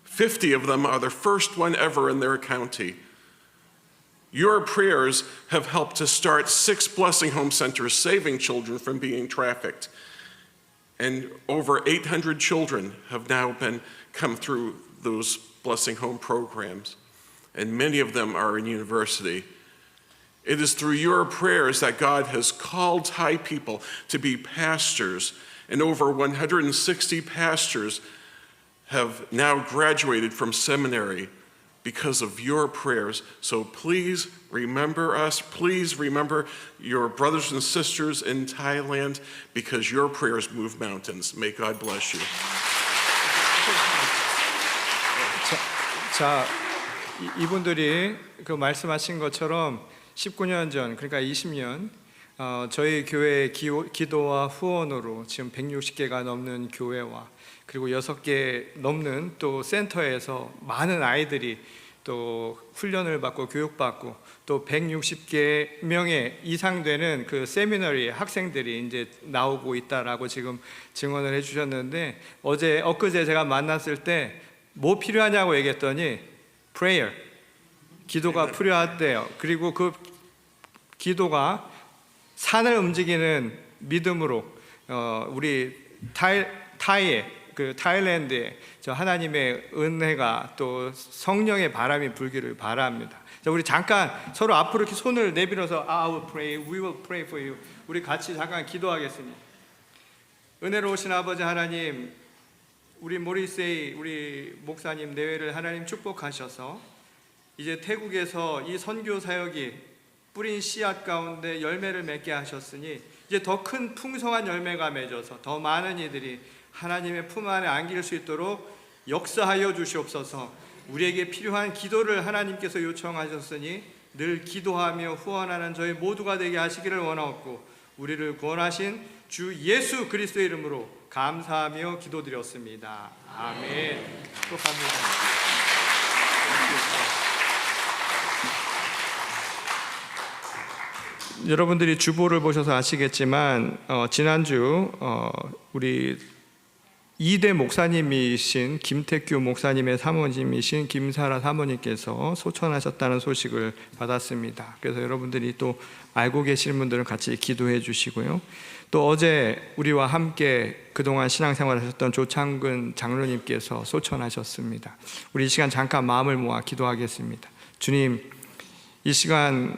50 of them are the first one ever in their county. Your prayers have helped to start 6 blessing home centers, saving children from being trafficked. And over 800 children have now come through those blessing home programs. And many of them are in university. It is through your prayers that God has called Thai people to be pastors, and over 160 pastors have now graduated from seminary because of your prayers. So please remember us. Please remember your brothers and sisters in Thailand, because your prayers move mountains. May God bless you. 자, 이분들이 말씀하신 것처럼 19년 전, 그러니까 20년, 저희 교회의 기도와 후원으로 지금 160개가 넘는 교회와 그리고 6개 넘는 또 센터에서 많은 아이들이 또 훈련을 받고 교육받고 또 160개 명의 이상 되는 그 세미너리 학생들이 이제 나오고 있다라고 지금 증언을 해주셨는데, 엊그제 제가 만났을 때 뭐 필요하냐고 얘기했더니 prayer, 기도가 필요하대요. 그리고 그 기도가 산을 움직이는 믿음으로 우리 타일랜드에 저 하나님의 은혜가 또 성령의 바람이 불기를 바랍니다. 자, 우리 잠깐 서로 앞으로 이렇게 손을 내밀어서 I will pray, we will pray for you. 우리 같이 잠깐 기도하겠습니다. 은혜로우신 아버지 하나님, 우리 모리세이 우리 목사님 내외를 하나님 축복하셔서 이제 태국에서 이 선교 사역이 뿌린 씨앗 가운데 열매를 맺게 하셨으니 이제 더 큰 풍성한 열매가 맺어서 더 많은 이들이 하나님의 품 안에 안길 수 있도록 역사하여 주시옵소서. 우리에게 필요한 기도를 하나님께서 요청하셨으니 늘 기도하며 후원하는 저희 모두가 되게 하시기를 원하옵고, 우리를 구원하신 주 예수 그리스도의 이름으로 감사하며 기도드렸습니다. 아멘. 축복합니다. 여러분들이 주보를 보셔서 아시겠지만 지난주 우리 2대 목사님이신 김태규 목사님의 사모님이신 김사라 사모님께서 소천하셨다는 소식을 받았습니다. 그래서 여러분들이 또 알고 계시는 분들은 같이 기도해 주시고요. 또 어제 우리와 함께 그동안 신앙생활을 하셨던 조창근 장로님께서 소천하셨습니다. 우리 이 시간 잠깐 마음을 모아 기도하겠습니다. 주님, 이 시간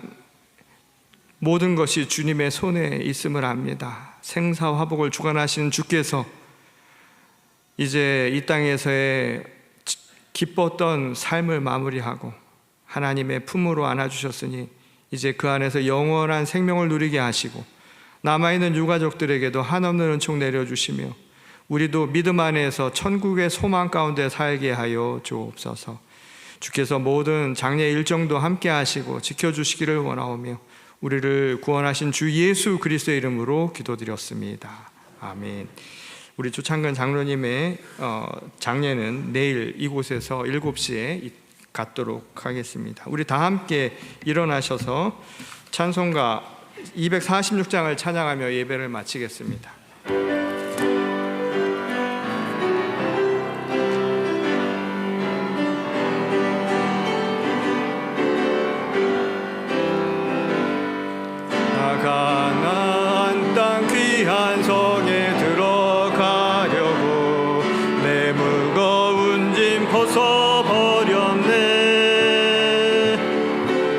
모든 것이 주님의 손에 있음을 압니다. 생사화복을 주관하시는 주께서 이제 이 땅에서의 기뻤던 삶을 마무리하고 하나님의 품으로 안아주셨으니 이제 그 안에서 영원한 생명을 누리게 하시고 남아있는 유가족들에게도 한없는 은총 내려주시며 우리도 믿음 안에서 천국의 소망 가운데 살게 하여 주옵소서. 주께서 모든 장례 일정도 함께 하시고 지켜주시기를 원하오며 우리를 구원하신 주 예수 그리스도의 이름으로 기도드렸습니다. 아멘. 우리 주창근 장로님의 장례는 내일 이곳에서 7시에 갖도록 하겠습니다. 우리 다 함께 일어나셔서 찬송가 246장을 찬양하며 예배를 마치겠습니다. 가나안 땅 귀한 성에 들어가려고 내 무거운 짐 벗어버렸네.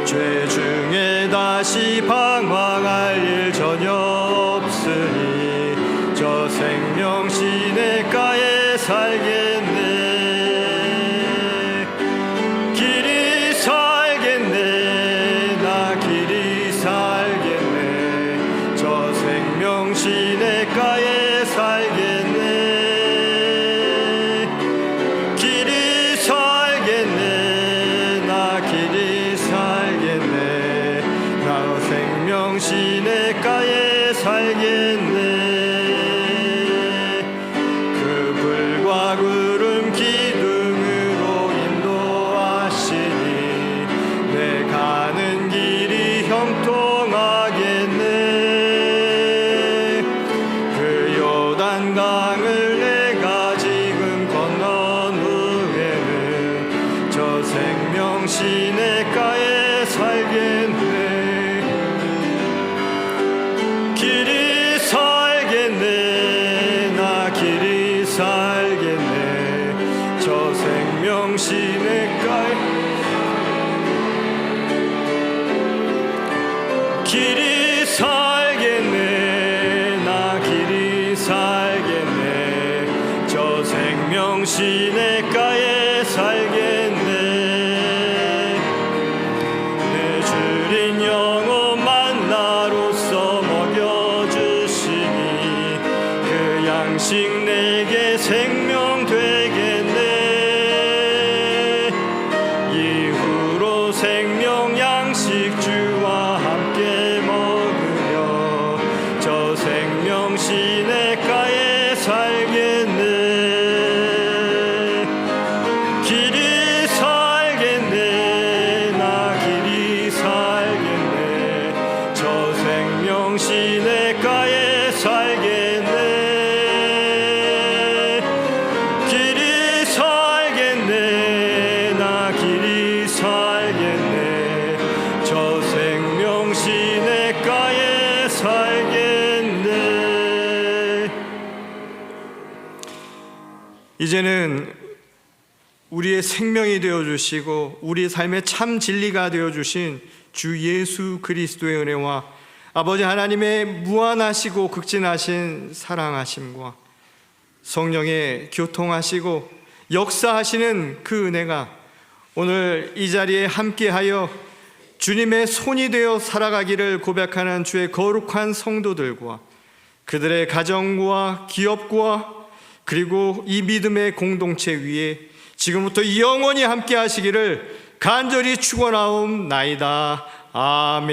죄 중에 다시 방황할 일 전혀 없으니 저 생명 시냇가에 살겠네. 길이 살겠네. 나 길이 살겠네. 저 생명 시냇가에 살겠네. 길이 살겠네. 나 길이 살겠네. 나 생명 시냇가에 살겠네. 그 불과 구름 기둥으로 인도하시니 내 가는 길이 형통하겠네. 그 요단강을 내가 지금 건넌 후에는 저 생명 시냇가에 살겠네. 길이 살겠네. 나 길이 살겠네. 저 생명 시냇가에 길이 살겠네. 나 길이 살겠네. 저 생명 시냇가에 살겠네. 내 주린 영혼 만나로서 먹여주시니 그 양식 내게 생명 되겠네. 이후로 생명 양식 주와 함께 먹으며 저 생명 시냇가에 살겠네. 길이 살겠네. 나 길이 살겠네. 저 생명 시냇가에 살겠네. 길이 살겠네. 나 길이 살겠네. 저 생명 시냇가에 살겠네. 이제는 우리의 생명이 되어주시고 우리 삶의 참 진리가 되어주신 주 예수 그리스도의 은혜와 아버지 하나님의 무한하시고 극진하신 사랑하심과 성령의 교통하시고 역사하시는 그 은혜가 오늘 이 자리에 함께하여 주님의 손이 되어 살아가기를 고백하는 주의 거룩한 성도들과 그들의 가정과 기업과 그리고 이 믿음의 공동체 위에 지금부터 영원히 함께 하시기를 간절히 축원하옵나이다. 아멘.